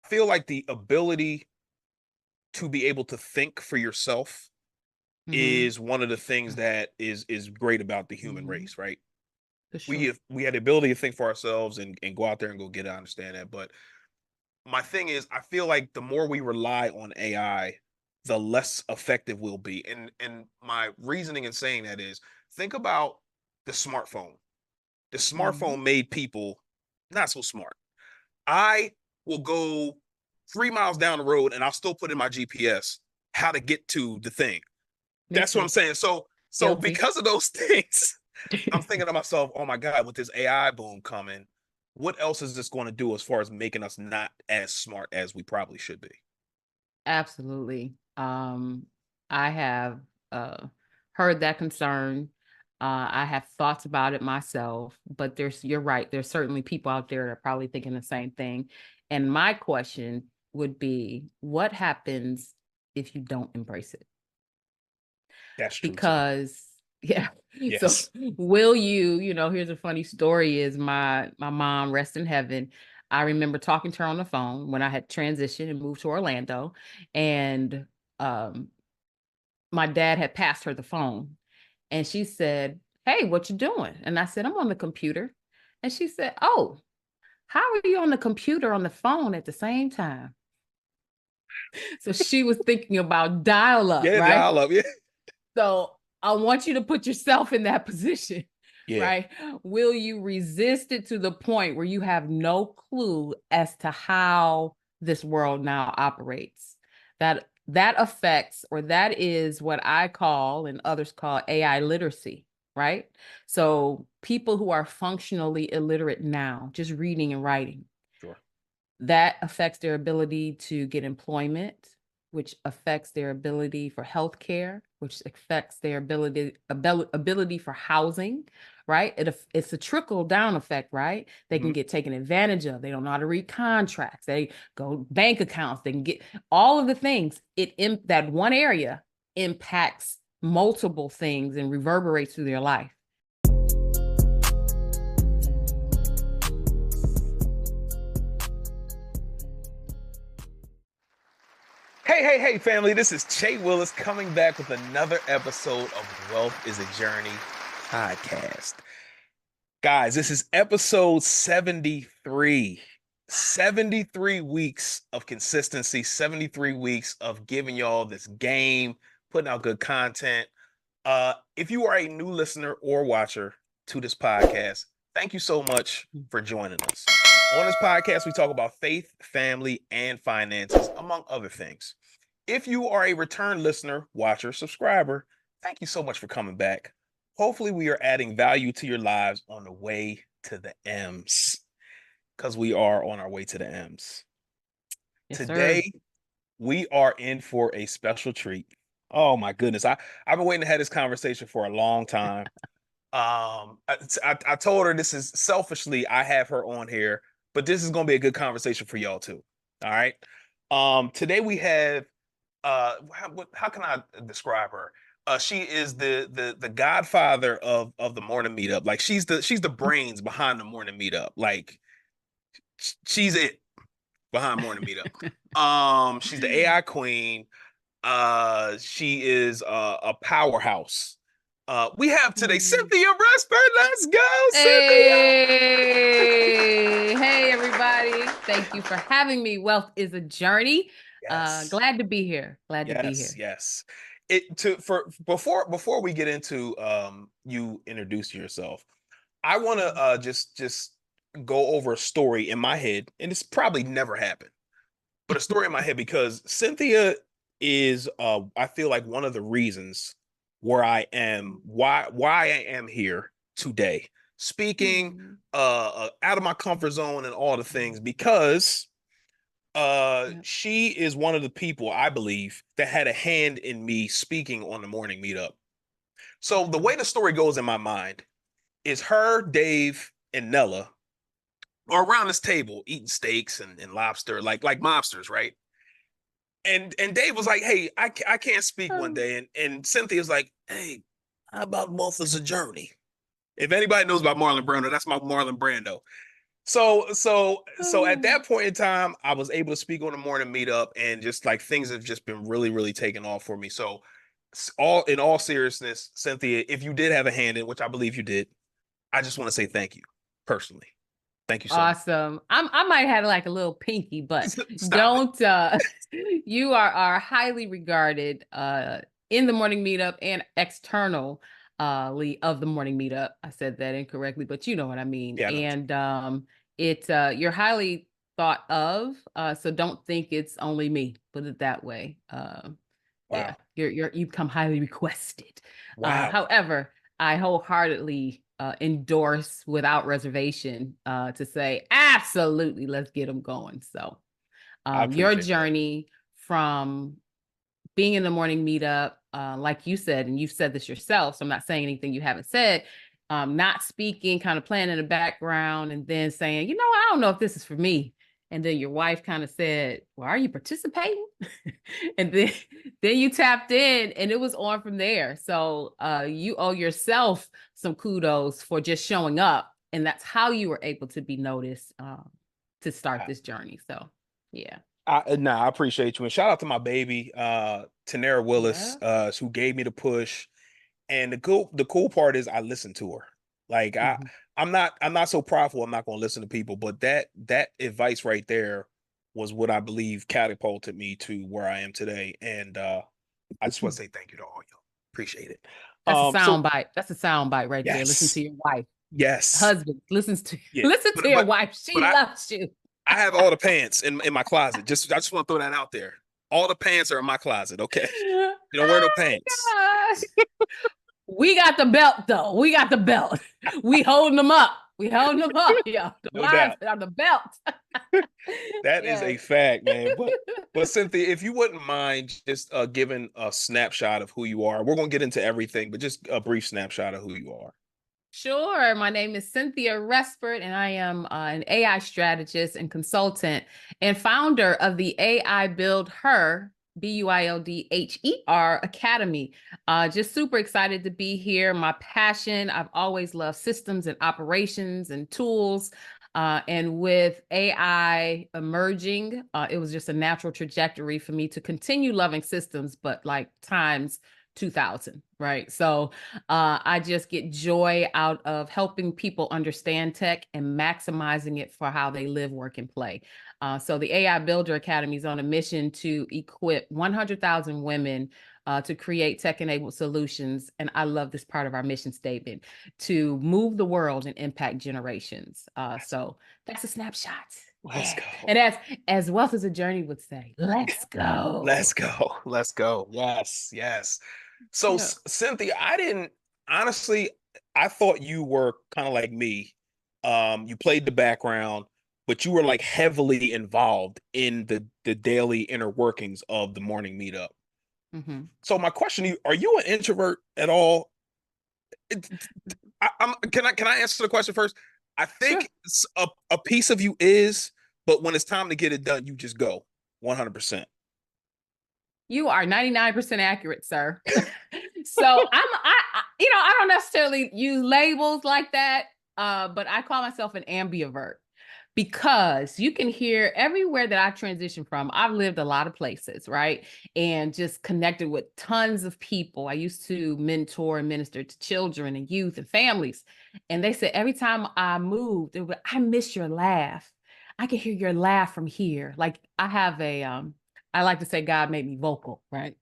feel like the ability to be able to think for yourself Mm-hmm. is one of the things that is great about the human Mm-hmm. race, right? For We sure. have, we had the ability to think for ourselves and go out there and go get it. I understand that, but my thing is, I feel like the more we rely on AI, the less effective we'll be. And my reasoning in saying that is, think about the smartphone. The Mm-hmm. smartphone made people not so smart. I will go 3 miles down the road and I'll still put in my GPS how to get to the thing. Me That's what I'm too. saying. So Guilty. because of those things, I'm thinking to myself, oh my God, with this AI boom coming, what else is this going to do as far as making us not as smart as we probably should be? Absolutely. I have uh, heard that concern. I have thoughts about it myself, but you're right. There's certainly people out there that are probably thinking the same thing. And my question would be, what happens if you don't embrace it? That's true too. Because yeah, so Yes. will here's a funny story is my mom, rest in heaven. I remember talking to her on the phone when I had transitioned and moved to Orlando, and um my dad had passed her the phone, and she said, "Hey, what you doing?" And I said, "I'm on the computer." And she said, "Oh, how are you on the computer on the phone at the same time?" So she was thinking about dial up, Yeah, right? dial up. Yeah. So I want you to put yourself in that position, Yeah. right? Will you resist it to the point where you have no clue as to how this world now operates? That affects, or that is what I call and others call AI literacy, right? So people who are functionally illiterate now, just reading and writing, Sure. that affects their ability to get employment, which affects their ability for healthcare, which affects their ability for housing, right? It's a trickle down effect, right? They can Mhm. get taken advantage of. They don't know how to read contracts. They go bank accounts. They can get all of the things. That one area impacts multiple things and reverberates through their life. Hey, family. This is Che Willis coming back with another episode of Wealth is a Journey podcast. Guys, this is episode 73. 73 weeks of consistency, 73 weeks of giving y'all this game, putting out good content. If you are a new listener or watcher to this podcast, thank you so much for joining us. On this podcast, we talk about faith, family, and finances, among other things. If you are a return listener, watcher, subscriber, thank you so much for coming back. Hopefully, we are adding value to your lives on the way to the M's, because we are on our way to the M's. Yes, sir. Today, we are in for a special treat. Oh my goodness. I've been waiting to have this conversation for a long time. I told her this is selfishly, I have her on here, but this is gonna be a good conversation for y'all too. All right. Today we have how can I describe her? She is the godfather of the morning meetup. Like she's the brains behind the morning meetup. Like she's it behind morning meetup. She's the AI queen. She is a powerhouse. We have today Mm. Cynthia Respert. Let's go, Cynthia. Hey, hey, everybody. Thank you for having me. Wealth is a journey. Yes, Glad to be just Glad to be yes, here. yes. It to for before we get into you introduce yourself, I want to Mhm. just go over a story in my head, and it's probably never happened, but a story in my head because Cynthia is I feel like one of the reasons where I am why I am here today speaking Mhm. out of my comfort zone and all the things because Yep. she is one of the people I believe that had a hand in me speaking on the morning meetup. So the way Mhm. the story goes in my mind is her, Dave, and Nella are around this table eating steaks and lobster like mobsters, right? And Dave was like, "Hey, I can't speak one Oh. day," and Cynthia's like, "Hey, how about Wealth is a Journey?" If anybody knows about Marlon Brando, that's my Marlon Brando. So at that point in time, I was able to speak on the morning meetup, and just like things have just been really, really taking off for me. So, all in all seriousness, Cynthia, if you did have a hand in, which I believe you did, I just want to say thank you personally. Thank you so much. Awesome. I might have like a little pinky, but Stop it. don't you are highly regarded in the morning meetup and external of the morning meetup. I said that incorrectly, but you know what I mean. Yeah, I know what And you're highly thought of. So don't think it's only me, put it that way. Yeah, wow. you become highly requested. Wow. However, I wholeheartedly endorse without reservation to say absolutely, let's get them going. So I your appreciate that. journey from being in the morning meetup, like you said, and you've said this yourself, so I'm not saying anything you haven't said. Not speaking, kind of playing in the background, and then saying, I don't know if this is for me. And then your wife kind of said, "Well, are you participating?" And then you tapped in, and it was on from there. So you owe yourself some kudos for just showing up, and that's how you were able to be noticed to start this journey. So yeah. I appreciate you. And shout out to my baby, Tanera Willis, Yeah. who gave me the push. And the cool part is I listen to her. Like Mhm. I'm not so prideful. I'm not going to listen to people, but that advice right there was what I believe catapulted me to where I am today. And I just want to say thank you to all y'all. Appreciate it. That's a So sound bite. That's a sound bite right there. Listen yes, to your wife. yes, Husband, listens to yeah. listen But to your but wife. but She loves you. I have all the pants in my closet. I just want to throw that out there. All the pants are in my closet. Okay, you don't wear no Oh pants. my gosh. We got the belt though. We got the belt. We holding them up. We holding them up, yo. The No wives doubt. are the belt. That is Yes. a fact, man. But Cynthia, if you wouldn't mind just giving a snapshot of who you are, we're gonna get into everything, but just a brief snapshot of who you are. Sure. My name is Cynthia Respert, and I am an AI strategist and consultant and founder of the AI Build Her, BuildHER Academy. Just super excited to be here. My passion, I've always loved systems and operations and tools. And with AI emerging, it was just a natural trajectory for me to continue loving systems, but like times 2000, right? So I just get joy out of helping people understand tech and maximizing it for how they live, work, and play. So the AI Builder Academy is on a mission to equip 100,000 women to create tech-enabled solutions. And I love this part of our mission statement to move the world and impact generations. So that's a snapshot. Let's Yeah. go. And as Wealth is a Journey would say, let's Let's go. go. Let's go. Yes, yes. So Yeah. Cynthia, I didn't honestly, I thought you were kind of like me. You played the background, but you were like heavily involved in the daily inner workings of the morning meetup. Mhm. So my question to you, are you an introvert at all? It- can I answer the question first? I Sure. think a piece of you is, but when it's time to get it done, you just go 100%. You are 99% accurate, sir. So I don't necessarily use labels like that, but I call myself an ambivert because you can hear everywhere that I transitioned from. I've lived a lot of places, right? And just connected with tons of people. I used to mentor and minister to children and youth and families. And they said every time I moved, they would, I miss your laugh. I can hear your laugh from here. Like I have I like to say God made me vocal, right?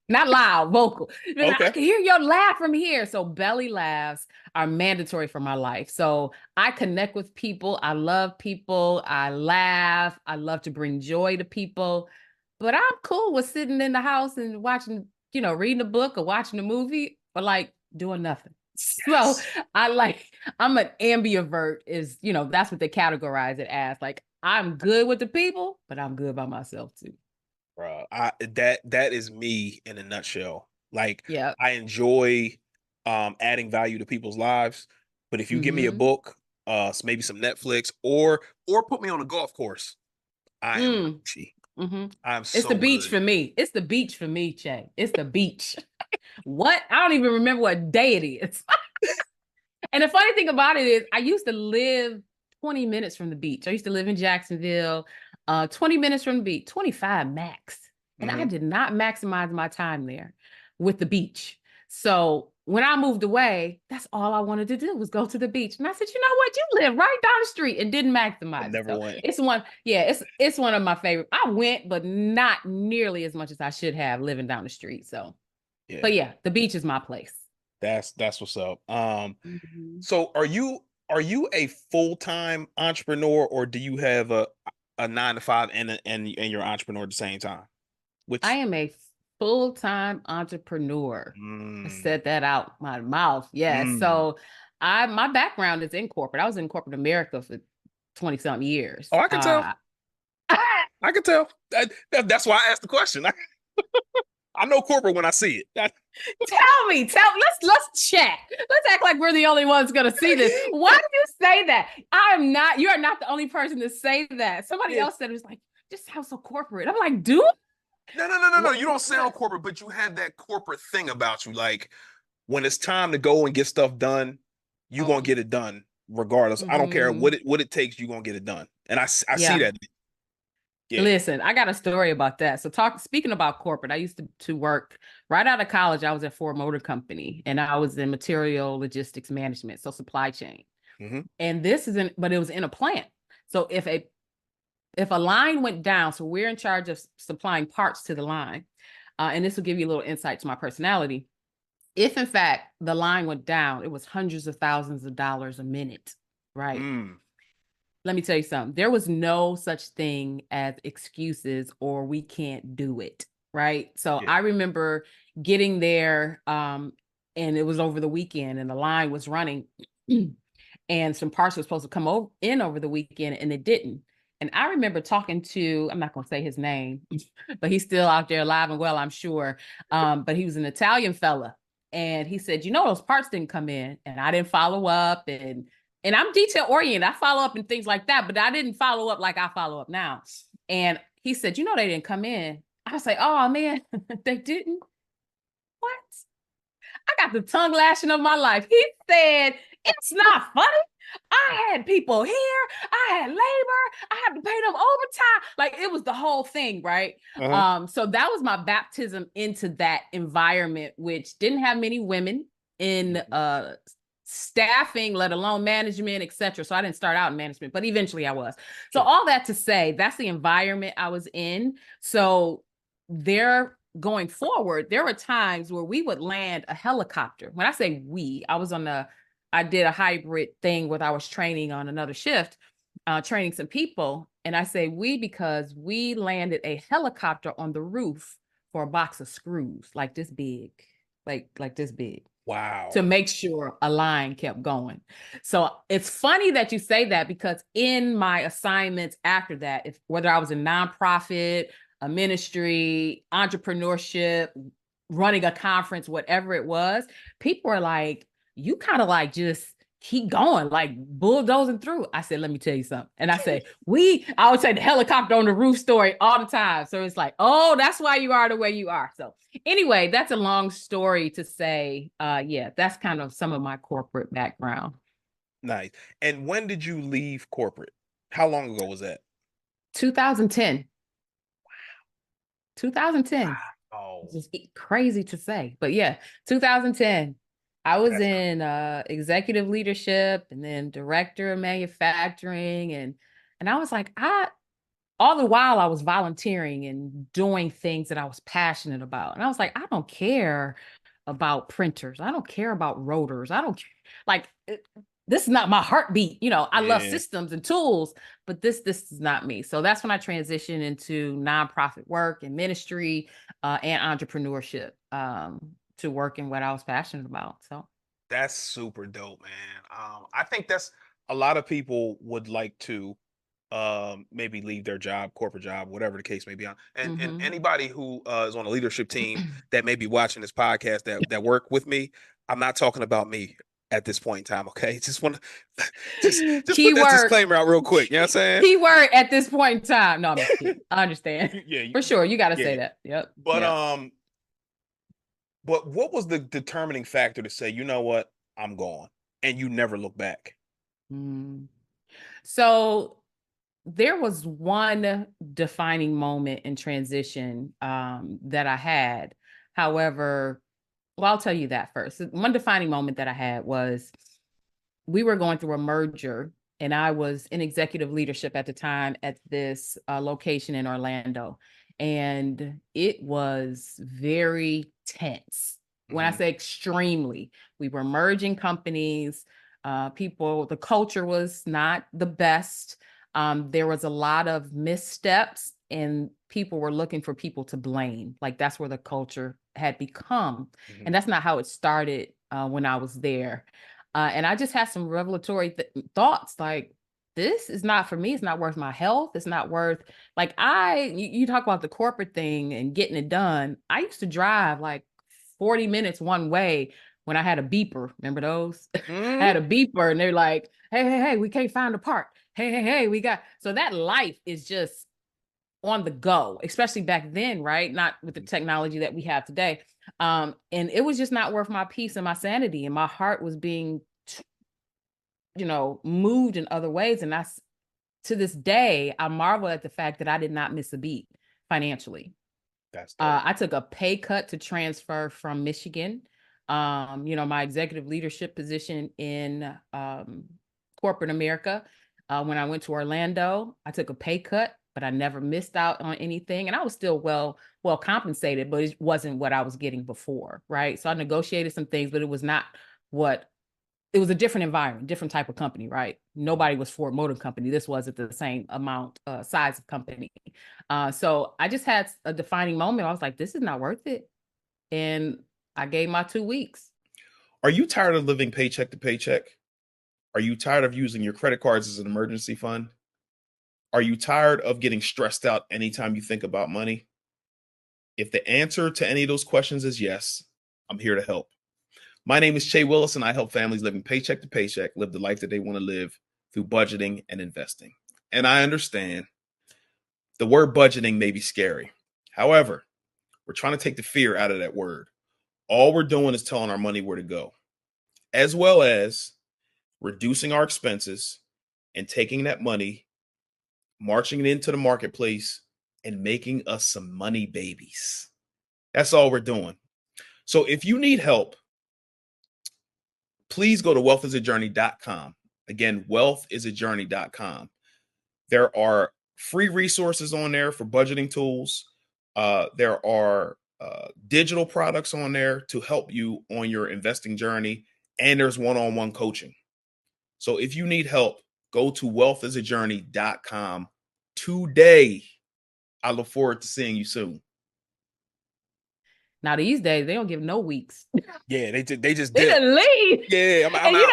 Not loud, vocal. I Okay. can hear your laugh from here. So belly laughs are mandatory for my life. So I connect with people. I love people. I laugh. I love to bring joy to people. But I'm cool with sitting in the house and watching, reading a book or watching a movie or like doing nothing. So Yes. I'm an ambivert that's what they categorize it as. Like I'm good with the people, but I'm good by myself too. Bro, that is me in a nutshell. Like Yeah. I enjoy adding value to people's lives, but if you give me a Mm-hmm. book, maybe some Netflix or put me on a golf course, I am Mm. Gucci. Mm-hmm. I'm It's the so beach good. for me. It's the beach for me, Che. It's the beach. What? I don't even remember what day it is. And the funny thing about it is, I used to live 20 minutes from the beach. I used to live in Jacksonville, 20 minutes from the beach, 25 max. And I Mm-hmm. did not maximize my time there with the beach. So when I moved away, that's all I wanted to do was go to the beach. And I said, you know what? You live right down the street and didn't And maximize it. never So went. it's one, yeah, it's one of my favorite. I went, but not nearly as much as I should have living down the street. So, but Yeah, yeah, the beach is my place. that's what's up. Mhm. So are you a full-time entrepreneur, or do you have a 9 to 5 and you're an entrepreneur at the same time? I Which am a full-time entrepreneur. I mm, said that out my mouth. Yes. mm. So my background is in corporate. I was in corporate America for 20 something years. Oh, I can tell. I can tell. That's why I asked the question. I know corporate when I see it. Let's chat. Let's act like we're the only ones gonna see this. Why do you say that? You are not the only person to say that. Somebody Yeah. else said it was like, just sounds so corporate. I'm like, dude, No. what You don't sound corporate, but you have that corporate thing about you. Like when it's time to go and get stuff done, you gonna oh, get it done regardless. I don't care mm-hmm. what it takes. You gonna get it done. And I see Yeah. that. Yeah. Listen, I got a story about that. So speaking about corporate, I used to work right out of college. I was at Ford Motor Company and I was in material logistics management, so supply chain. Hmm. And but it was in a plant. So if a line went down, so we're in charge of supplying parts to the line. And this will give you a little insight to my personality. If in fact the line went down, it was hundreds of thousands of dollars a minute, right? Mm. Let me tell you something. There was no such thing as excuses or we can't do it. Right. So Yeah. I remember getting there and it was over the weekend and the line was running and some parts were supposed to come in over the weekend and it didn't. And I remember talking to, I'm not going to say his name, but he's still out there alive and well, I'm sure. But he was an Italian fella. And he said, those parts didn't come in and I didn't follow up and I'm detail oriented. I follow up and things like that, but I didn't follow up like I follow up now. And he said, they didn't come in. I was like, oh man, they didn't. What? I got the tongue lashing of my life. He said, it's not funny. I had people here. I had labor. I had to pay them overtime. Like it was the whole thing, right? Uh-huh. So that was my baptism into that environment, which didn't have many women in staffing, let alone management, etc. So I didn't start out in management, but eventually I was. So Sure. all that to say, that's the environment I was in. So there going forward, there were times where we would land a helicopter. When I say I did a hybrid thing where I was training on another shift, training some people. And I say we because we landed a helicopter on the roof for a box of screws like this big, like this big to Wow. make sure a line kept going. So it's funny that you say that because in my assignments after that, whether I was a nonprofit, a ministry, entrepreneurship, running a conference, whatever it was, people are like, you kind of like just keep going, like bulldozing through. I said, let me tell you something. And I would say the helicopter on the roof story all the time. So it's like, oh, that's why you are the way you are. So anyway, that's a long story to say. Yeah, that's kind of some of my corporate background. Nice. And when did you leave corporate? How long ago was that? 2010. 2010. Oh, It's just crazy to say. But yeah, 2010. I was that's in executive leadership and then director of manufacturing and I was like, all the while I was volunteering and doing things that I was passionate about. And I was like, I don't care about printers. I don't care about rotors. I don't care. Like this is not my heartbeat. I love yeah. systems and tools, but this is not me. So that's when I transitioned into nonprofit work and ministry and entrepreneurship to work in what I was passionate about. So That's super dope, man. I think that's a lot of people would like to maybe leave their job, corporate job, whatever the case may be on. And mhm. anybody who is on a leadership team that may be watching this podcast that work with me, I'm not talking about me at this point in time. Okay, just want to just put that Keyword, disclaimer out real quick. You know what I'm saying? keyword at this point in time. No, I'm just kidding. I understand. Yeah, For sure. You got to say yeah. that. Yep. But Yep. what was the determining factor to say, you know what, I'm gone, and you never look back? Mm. So there was one defining moment in transition that I had. However, well, I'll tell you that first. One defining moment that I had was we were going through a merger, and I was in executive leadership at the time at this location in Orlando. And it was very tense. When I Hmm. say extremely, we were merging companies. The culture was not the best. There was a lot of missteps, and people were looking for people to blame. Like that's where the culture had become. Hmm. And that's not how it started when I was there. And I just had some revelatory thoughts like, this is not for me. It's not worth my health. It's not worth, like, you talk about the corporate thing and getting it done. I used to drive like 40 minutes one way when I had a beeper. Remember those? I had Hmm. a beeper and they're like, hey, hey, hey, we can't find a park. Hey, hey, hey, we got. So that life is just on the go, especially back then, right? Not with the technology that we have today. And it was just not worth my peace and my sanity. And my heart was being, moved in other ways. And that's to this day, I marvel at the fact that I did not miss a beat financially. That's dope. I took a pay cut to transfer from Michigan. My executive leadership position in corporate America. When I went to Orlando, I took a pay cut, but I never missed out on anything, and I was still well compensated, but it wasn't what I was getting before, right? So I negotiated some things, but it was not what it was a different environment, different type of company, right? Mhm. Nobody was Ford Motor Company. This wasn't the same amount, size of company. So I just had a defining moment. I was like, this is not worth it. And I gave my 2 weeks. Are you tired of living paycheck to paycheck? Are you tired of using your credit cards as an emergency fund? Are you tired of getting stressed out anytime you think about money? If the answer to any of those questions is yes, I'm here to help. My name is Che Willis, and I help families living paycheck to paycheck live the life that they want to live through budgeting and investing. And I understand the word budgeting may be scary. However, we're trying to take the fear out of that word. All we're doing is telling our money where to go, as well as reducing our expenses and taking that money, marching it into the marketplace, and making us some money babies. That's all we're doing. So if you need help, please go to wealthisajourney.com. Again, wealthisajourney.com. There are free resources on there for budgeting tools. There are digital products on there to help you on your investing journey. And there's one on one coaching. So if you need help, go to wealthisajourney.com today. I look forward to seeing you soon. Now these days they don't give no weeks. Yeah, they just They dip. just leave. Yeah, I'm And out.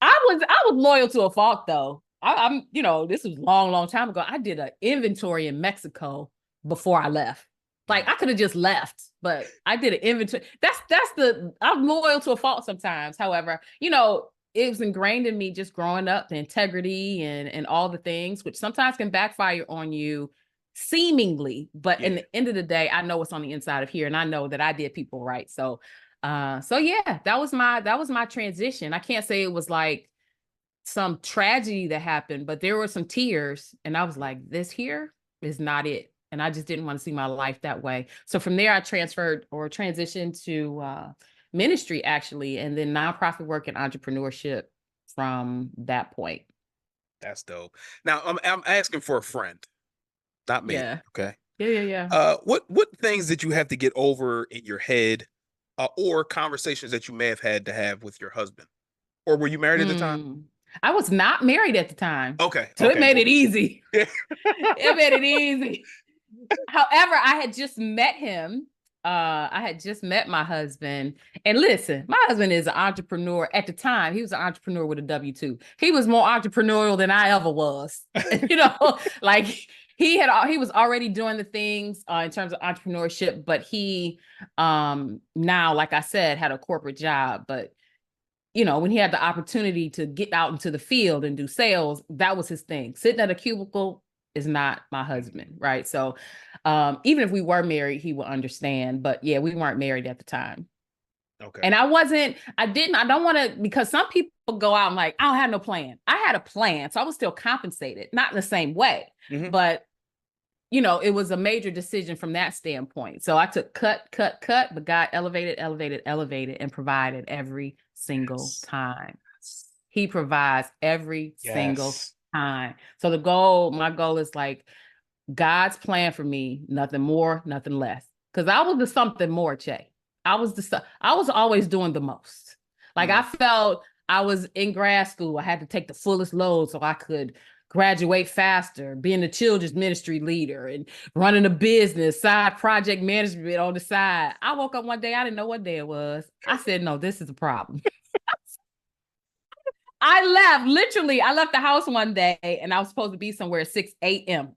I was loyal to a fault though. This was long, long time ago. I did an inventory in Mexico before I left. Like I could have just left, but I did an inventory. I'm loyal to a fault sometimes. However, it was ingrained in me just growing up, the integrity and all the things, which sometimes can backfire on you seemingly, but in Yeah, the end of the day, I know what's on the inside of here, and I know that I did people right. So yeah, that was my transition. I can't say it was like some tragedy that happened, but there were some tears, and I was like, this here is not it. And I just didn't want to see my life that way. So from there, I transferred or transitioned to ministry actually, and then nonprofit work and entrepreneurship from that point. that's dope. Now I'm asking for a friend, not me. Yeah. Okay. Yeah, yeah, yeah. What things did you have to get over in your head, or conversations that you may have had to have with your husband, or were you married at the time? Mm. I was not married at the time, Okay, so it okay, made it well, easy. yeah. It made it easy. However, I had just met him. I had just met my husband. And listen, my husband is an entrepreneur. At the time, he was an entrepreneur with a W-2. He was more entrepreneurial than I ever was. Like he was already doing the things in terms of entrepreneurship, but he now, like I said, had a corporate job. But when he had the opportunity to get out into the field and do sales, that was his thing. Sitting at a cubicle is not my husband, right? So even if we were married, he would understand. But yeah, we weren't married at the time. Okay. And I don't want to, because some people go out and like, I don't have no plan. I had a plan. So I was still compensated, not in the same way, Hmm. but it was a major decision from that standpoint. So I took cut, but God elevated, and provided every single Yes. time. He provides every single Yes. time. So my goal is like God's plan for me, nothing more, nothing less. Because I was the something more, Che. I was always doing the most. Like I Mm. felt I was in grad school. I had to take the fullest load so I could graduate faster, being the children's ministry leader and running a business, side project management on the side. I woke up one day, I didn't know what day it was. I said, no, this is a problem. I left the house one day and I was supposed to be somewhere at 6 a.m.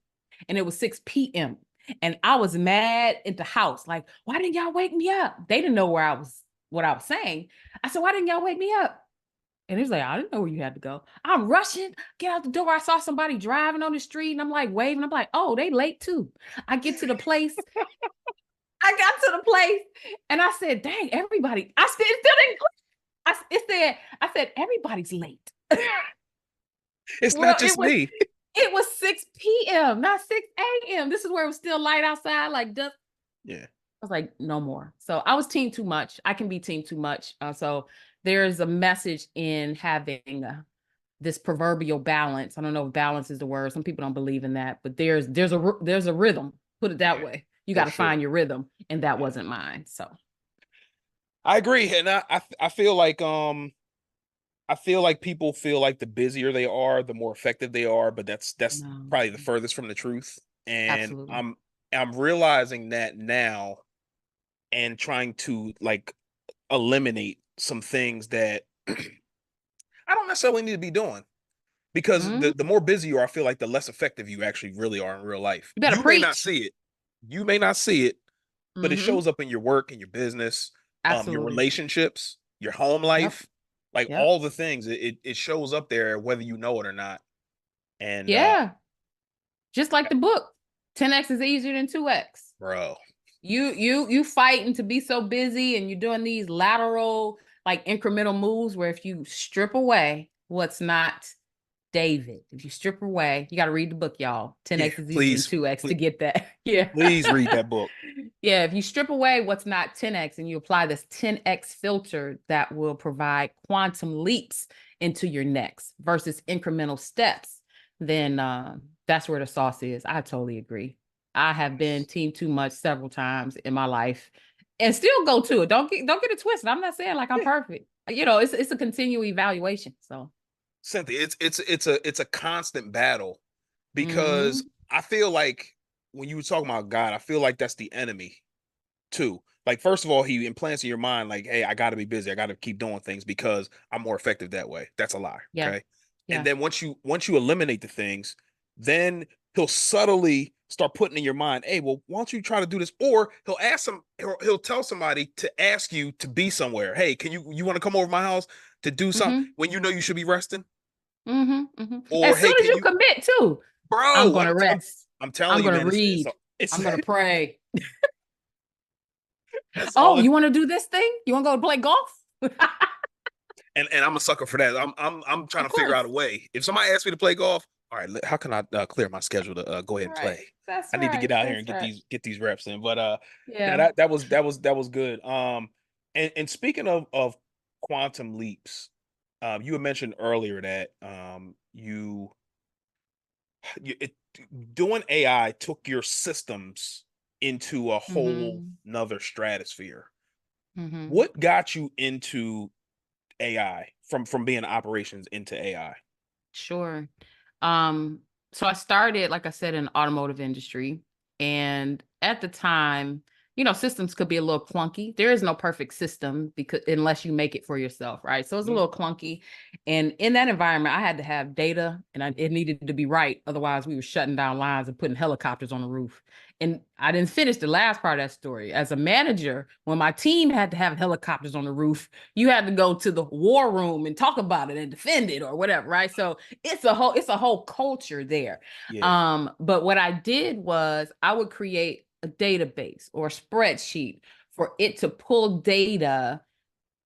and it was 6 p.m. And I was mad at the house. Like, why didn't y'all wake me up? They didn't know what I was saying. I said, why didn't y'all wake me up? And he was like, I didn't know where you had to go. I'm rushing, get out the door. I saw somebody driving on the street and I'm like waving. I'm like, oh, they late too. I get to the place. I got to the place and I said, dang, everybody. It still didn't click. I said, everybody's late. It's not Well, just me. it was 6 p.m., not 6 a.m. This is where it was still light outside, like dusk. Yeah. I was like, no more. So I was team too much. I can be team too much. So there's a message in having this proverbial balance. I don't know if balance is the word. Some people don't believe in that, but there's a rhythm. Put it that Yeah. way. You got For to sure. find your rhythm, and that Yeah. wasn't mine. So I agree, and I feel like people feel like the busier they are, the more effective they are, but that's no, probably the furthest from the truth. And absolutely. I'm realizing that now and trying to like eliminate some things that I don't necessarily need to be doing because Mhm. the more busy you are, I feel like the less effective you actually really are in real life. You better You may not preach. see it. You may not see it, but it Hmm. shows up in your work and your business, your Absolutely. relationships, your home Yep. life, like Yep. all the things. It shows up there whether you know it or not. And Yeah. Just like the book, 10x is easier than 2x. bro, You fighting to be so busy and you're doing these lateral like incremental moves where if you strip away what's not David, if you strip away, you got to read the book, y'all. yeah, 10x is easier than please, 2x to please, get that. Yeah. please read that book. Yeah, if you strip away what's not 10x and you apply this 10x filter that will provide quantum leaps into your next versus incremental steps, then that's where the sauce is. I totally agree. I have been team too much several times in my life and still go to it. Don't get it twisted. I'm not saying like I'm Yeah, perfect. It's a continual evaluation. So, Cynthia, it's a constant battle because mm-hmm, I feel like when you were talking about God, I feel like that's the enemy too. Like, first of all, he implants in your mind, like, hey, I got to be busy. I got to keep doing things because I'm more effective that way. That's a lie. yeah, Okay. And yeah, then once you eliminate the things, then he'll subtly start putting in your mind, hey, well, why don't you try to do this? Or he'll tell somebody to ask you to be somewhere. Hey, you want to come over my house to do something mm-hmm, when you know you should be resting? mm-hmm. Or As soon hey, as can you you, commit too, I'm bro? gonna rest. I'm I'm telling you, gonna man, read. it's I'm gonna pray. that's all Oh, it. you want to do this thing? You want to go play golf? And I'm a sucker for that. I'm trying Of to figure out a course. way. If somebody asks me to play golf, all right, how can I clear my schedule to go ahead and Right. play? That's I need to get right. out here and That's right. get these reps in. But now Yeah. that was good. And speaking of quantum leaps, you had mentioned earlier that you it, doing AI took your systems into a whole Mm-hmm. nother stratosphere. Mm-hmm. What got you into AI from being operations into AI? Sure. Um, so I started, like I said, in the automotive industry. And at the time, systems could be a little clunky. There is no perfect system because unless you make it for yourself, right? So it's a Mhm. little clunky. And in that environment, I had to have data and it needed to be right. Otherwise, we were shutting down lines and putting helicopters on the roof. And I didn't finish the last part of that story. As a manager, when my team had to have helicopters on the roof, you had to go to the war room and talk about it and defend it or whatever, right? So it's a whole culture there. Yeah. But what I did was I would create a database or a spreadsheet for it to pull data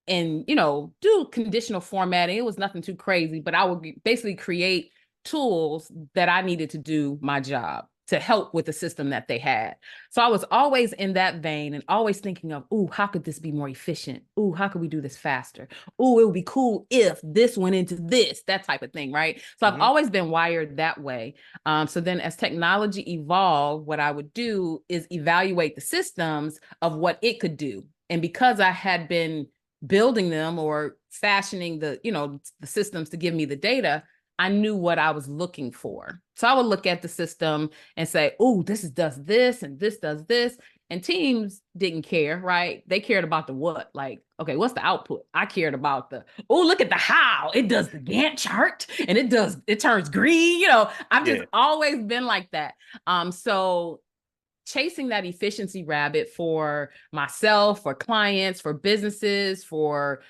and do conditional formatting. It was nothing too crazy, but I would basically create tools that I needed to do my job to help with the system that they had. So I was always in that vein and always thinking of, ooh, how could this be more efficient? Ooh, how could we do this faster? Ooh, it would be cool if this went into this, that type of thing, right? So I've Hmm. always been wired that way. So then as technology evolved, what I would do is evaluate the systems of what it could do. And because I had been building them or fashioning the systems to give me the data, I knew what I was looking for. So I would look at the system and say, oh, does this and this does this. And teams didn't care, right? They cared about the what, like, okay, what's the output? I cared about the, oh, look at the how. It does the Gantt chart and it turns green. I've just Yeah. always been like that. So chasing that efficiency rabbit for myself, for clients, for businesses, for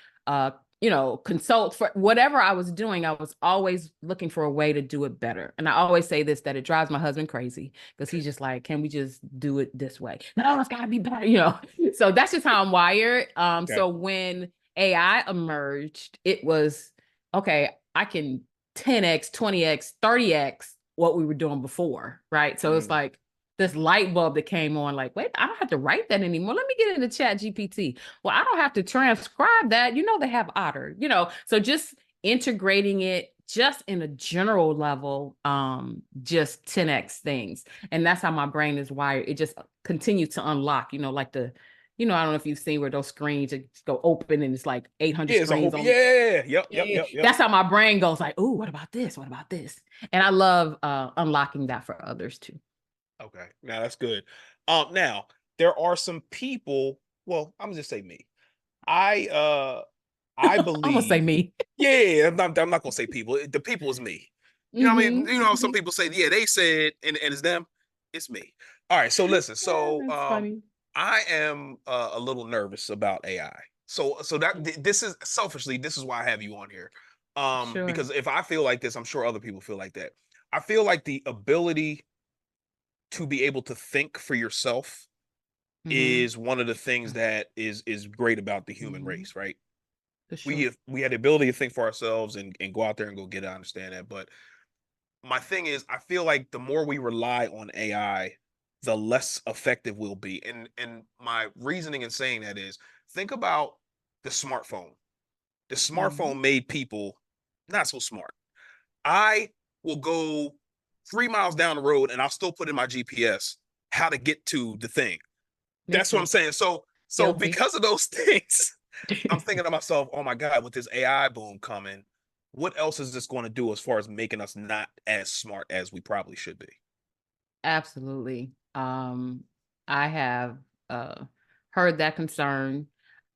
consult, for whatever I was doing, I was always looking for a way to do it better. And I always say this, that it drives my husband crazy because he's just like, can we just do it this way? No, it's gotta be better. So that's just how I'm wired. Okay. So when AI emerged, it was okay, I can 10x, 20x, 30x what we were doing before, right? So it's Mm. like this light bulb that came on, like, wait, I don't have to write that anymore. Let me get into Chat GPT. Well, I don't have to transcribe that. They have Otter, so just integrating it just in a general level, just 10x things. And that's how my brain is wired. It just continues to unlock, like I don't know if you've seen where those screens just go open and it's like 800 Yeah, it's a whole. screens on. Yeah. Yep. Yep. Yeah, Yep. Yep. that's how my brain goes like, oh, what about this? What about this? And I love unlocking that for others too. Okay. Now that's good. Now there are some people. Well, I'm gonna just say me. I uh I I'm gonna say believe. me. Yeah, I'm not gonna say people. The people is me. You know what I mean? Mm-hmm. Some people say, yeah, they said, and it's them. It's me. All right. So listen. So That's funny. I am a little nervous about AI. So this is selfishly, this is why I have you on here. Sure. Because if I feel like this, I'm sure other people feel like that. I feel like the ability to be able to think for yourself Mm-hmm. is one of the things that is great about the human Mm-hmm. race, right? For We sure. have, we had the ability to think for ourselves and go out there and go get it. I understand that, but my thing is, I feel like the more we rely on AI, the less effective we'll be. And my reasoning in saying that is, think about the smartphone. The Mm-hmm. smartphone made people not so smart. I will go 3 miles down the road and I'll still put in my GPS how to get to the thing. Me That's what I'm too. saying. So Guilty. because of those things, I'm thinking to myself, oh my God, with this AI boom coming, what else is this going to do as far as making us not as smart as we probably should be? Absolutely. I have uh, heard that concern.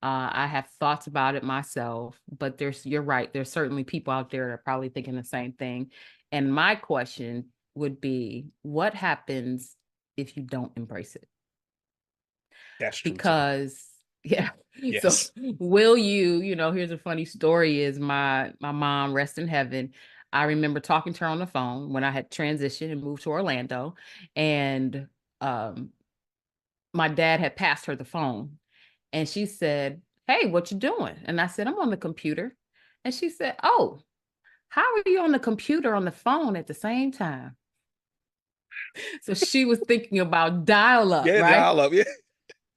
I have thoughts about it myself, but you're right. There's certainly people out there that are probably thinking the same thing. And my question would be, what happens if you don't embrace it? That's true too. Because yeah, so Yes. will here's a funny story, is my mom, rest in heaven. I remember talking to her on the phone when I had transitioned and moved to Orlando, and um my dad had passed her the phone, and she said, hey, what you doing? And I said, I'm on the computer. And she said, oh, how are you on the computer on the phone at the same time? So she was thinking about dial up, Yeah, right? I love you.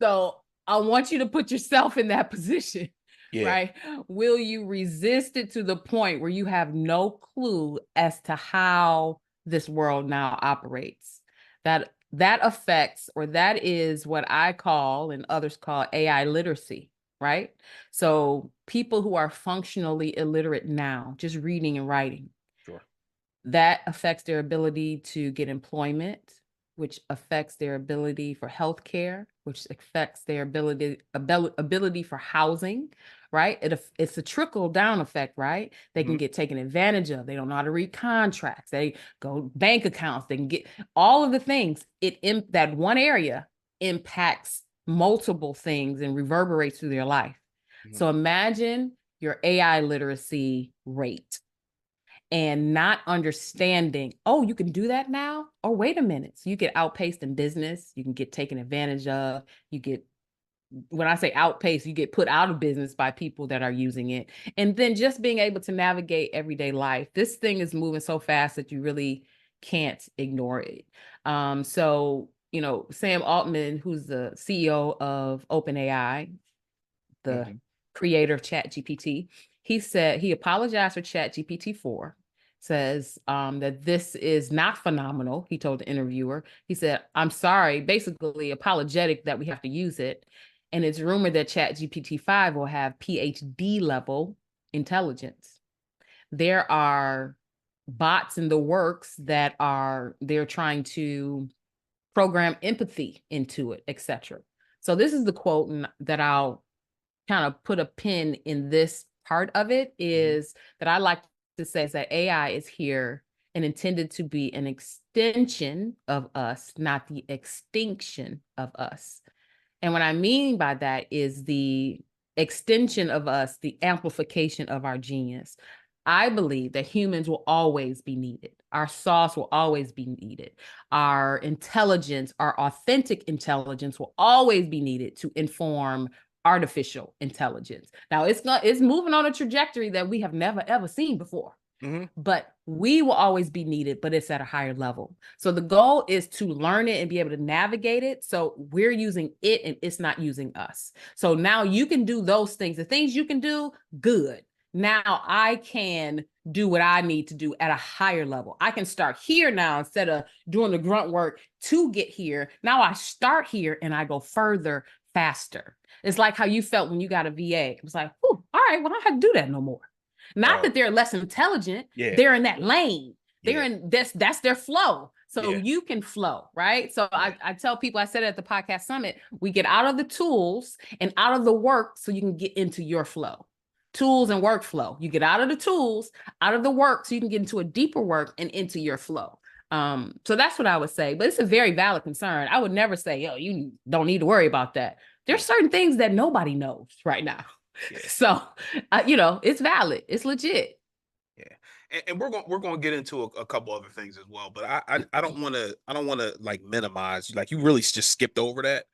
So I want you to put yourself in that position, Yeah, right? Will you resist it to the point where you have no clue as to how this world now operates? That affects, or that is what I call and others call AI literacy, right? So people who are functionally illiterate now, just reading and writing, sure. that affects their ability to get employment, which affects their ability for healthcare, which affects their ability for housing, right? It's a trickle down effect, right? They can Hmm. get taken advantage of. They don't know how to read contracts. They go bank accounts. They can get all of the things. That one area impacts multiple things and reverberates through their life. Hmm. So imagine your AI literacy rate and not understanding, oh, you can do that now? Oh, wait a minute. So you get outpaced in business, you can get taken advantage of, you get when I say outpace, you get put out of business by people that are using it. And then just being able to navigate everyday life. This thing is moving so fast that you really can't ignore it. So, Sam Altman, who's the CEO of OpenAI, the Hmm. creator of ChatGPT, he said he apologized for ChatGPT 4, says that this is not phenomenal. He told the interviewer, he said, I'm sorry, basically apologetic that we have to use it. And it's rumored that ChatGPT 5 will have PhD level intelligence. There are bots in the works that they're trying to program empathy into it, etc. So this is the quote that I'll kind of put a pin in this part of it, Hmm. is that I like to say is that AI is here and intended to be an extension of us, not the extinction of us. And what I mean by that is the extension of us, the amplification of our genius. I believe that humans will always be needed. Our sauce will always be needed. Our intelligence, our authentic intelligence will always be needed to inform artificial intelligence. Now it's moving on a trajectory that we have never ever seen before, Hmm. but we will always be needed, but it's at a higher level. So the goal is to learn it and be able to navigate it. So we're using it and it's not using us. So now you can do those things. The things you can do, good. Now I can do what I need to do at a higher level. I can start here now instead of doing the grunt work to get here. Now I start here and I go further faster. It's like how you felt when you got a VA. It was like, all right, well, I don't have to do that no more. Not that Oh, they're less intelligent, yeah, they're in that lane. They're yeah, in that's their flow. So yeah, you can flow, right? So yeah, I tell people, I said at the podcast summit, we get out of the tools and out of the work so you can get into your flow. Tools and workflow. You get out of the tools, out of the work, so you can get into a deeper work and into your flow. So that's what I would say. But it's a very valid concern. I would never say, yo, you don't need to worry about that. There's yeah, certain things that nobody knows right now. yeah, So, it's valid. It's legit. yeah. And we're going to get into a couple other things as well, but I don't want to like minimize, like you really just skipped over that,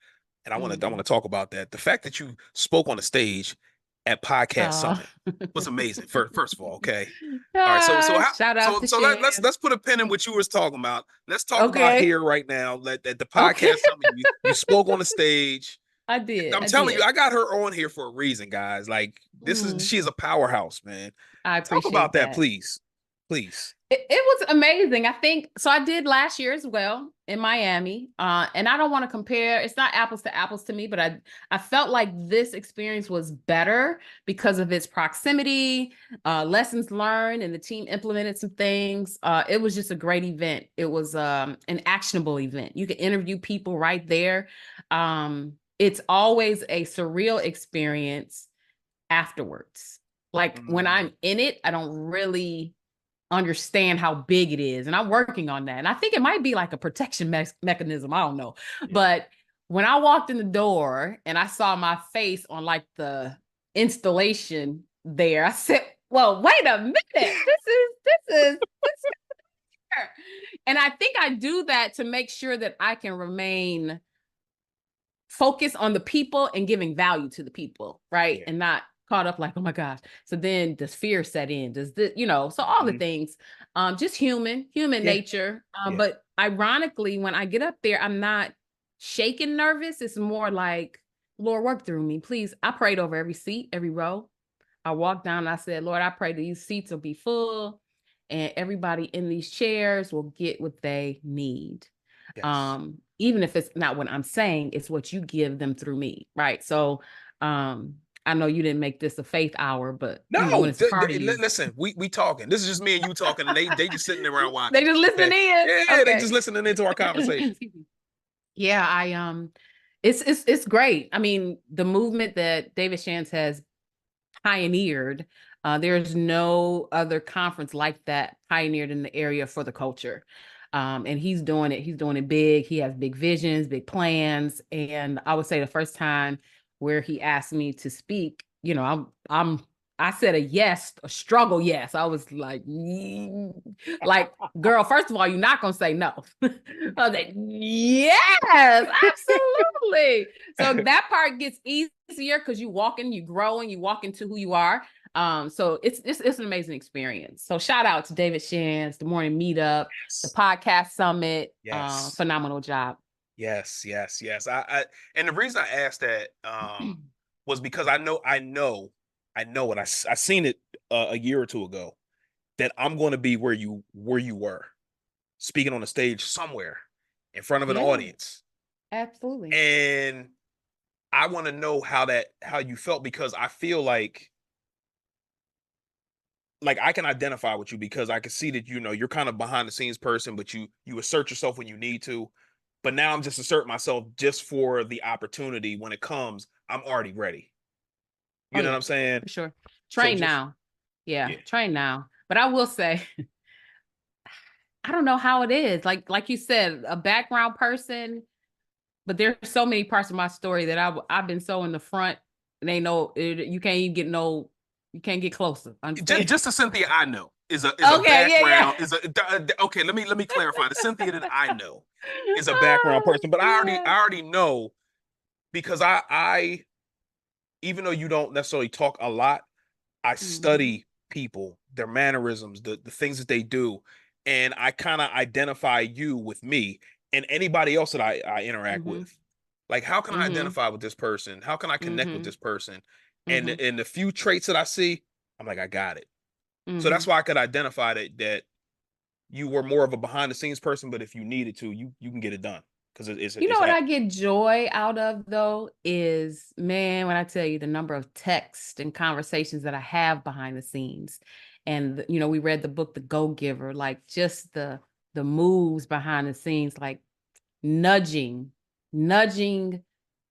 and I want to Mm. talk about that. The fact that you spoke on the stage at Podcast Uh, Summit was amazing. First of all, okay. All right, Shout out to Shan. let's put a pin in what you was talking about. Let's talk about Okay. here right now. Let at the Okay. Podcast Summit, you spoke on the stage. I did. I'm I telling you, did. I got her on here for a reason, guys. Like Mhm. she is a powerhouse, man. I Talk about appreciate that, that. please, please. It was amazing. I think so. I did last year as well in Miami. And I don't want to compare, it's not apples to apples to me, but I felt like this experience was better because of its proximity, lessons learned, and the team implemented some things. It was just a great event. It was an actionable event. You can interview people right there. It's always a surreal experience afterwards. Like when Mm, I'm in it, I don't really understand how big it is. And I'm working on that. And I think it might be like a protection mechanism. I don't know. yeah. But when I walked in the door and I saw my face on like the installation there, I said, well, wait a minute. This is her. And I think I do that to make sure that I can remain focus on the people and giving value to the people, right? Yeah. And not caught up like, oh my gosh. So then does fear set in? Does this, so all the Mhm. things, just human Yeah. nature. Yeah. But ironically, when I get up there, I'm not shaking nervous. It's more like, Lord, work through me, please. I prayed over every seat, every row. I walked down and I said, Lord, I pray these seats will be full and everybody in these chairs will get what they need. Yes. Even if it's not what I'm saying, it's what you give them through me, right? So I know you didn't make this a faith hour, but when No, it's a part of you, listen, we talking. This is just me and you talking, and they just sitting around they watching. just Okay. listening in. Yeah, they Okay. just listening into our conversation. Yeah, it's great. I mean, the movement that David Shantz has pioneered. There's no other conference like that pioneered in the area for the culture. And he's doing it. He's doing it big. He has big visions, big plans. And I would say the first time where he asked me to speak, I'm I said a yes, a struggle yes. I was like, like, girl, first of all, you're not gonna say no. I was like, yes, absolutely. So that part gets easier because you walking, you growing, you walk into who you are. So it's an amazing experience. So shout out to David Shands, the morning meetup, the Yes. podcast summit. Yes. Phenomenal job. Yes, yes, yes. And the reason I asked that was because I know, and I seen it a year or two ago that I'm going to be where you were speaking on a stage somewhere in front of an Yeah, audience, absolutely. and I want to know how you felt because I feel like I can identify with you because I can see that you're kind of behind the scenes person, but you assert yourself when you need to. But now I'm just asserting myself just for the opportunity when it comes. I'm already ready. Oh You know what yeah, I'm saying? for sure. So Train just now. Yeah, yeah, train now. But I will say, I don't know how it is. Like you said, a background person, but there's so many parts of my story that I've been so in the front, and they know you can't even get no, you can't get closer. just Understand? just the Cynthia I know is a Okay, yeah, background is a okay. Let me clarify. The Cynthia that I know yeah. is a background person, but I already Yeah. I already know because I even though you don't necessarily talk a lot, I Hmm. study people, their mannerisms, the things that they do, and I kind of identify you with me and anybody else that I interact Hmm. with. Like, how can I Hmm. identify with this person? How can I connect with Hmm. this person? And Hmm. the few traits that I see, I'm like, I got it. So that's Hmm. why I could identify that you were more of a behind the scenes person, but if you needed to, you can get it done because You know it's what I happening. get joy out of though is, man, when I tell you the number of texts and conversations that I have behind the scenes. And we read the book The Go Giver, like just the moves behind the scenes, like nudging, nudging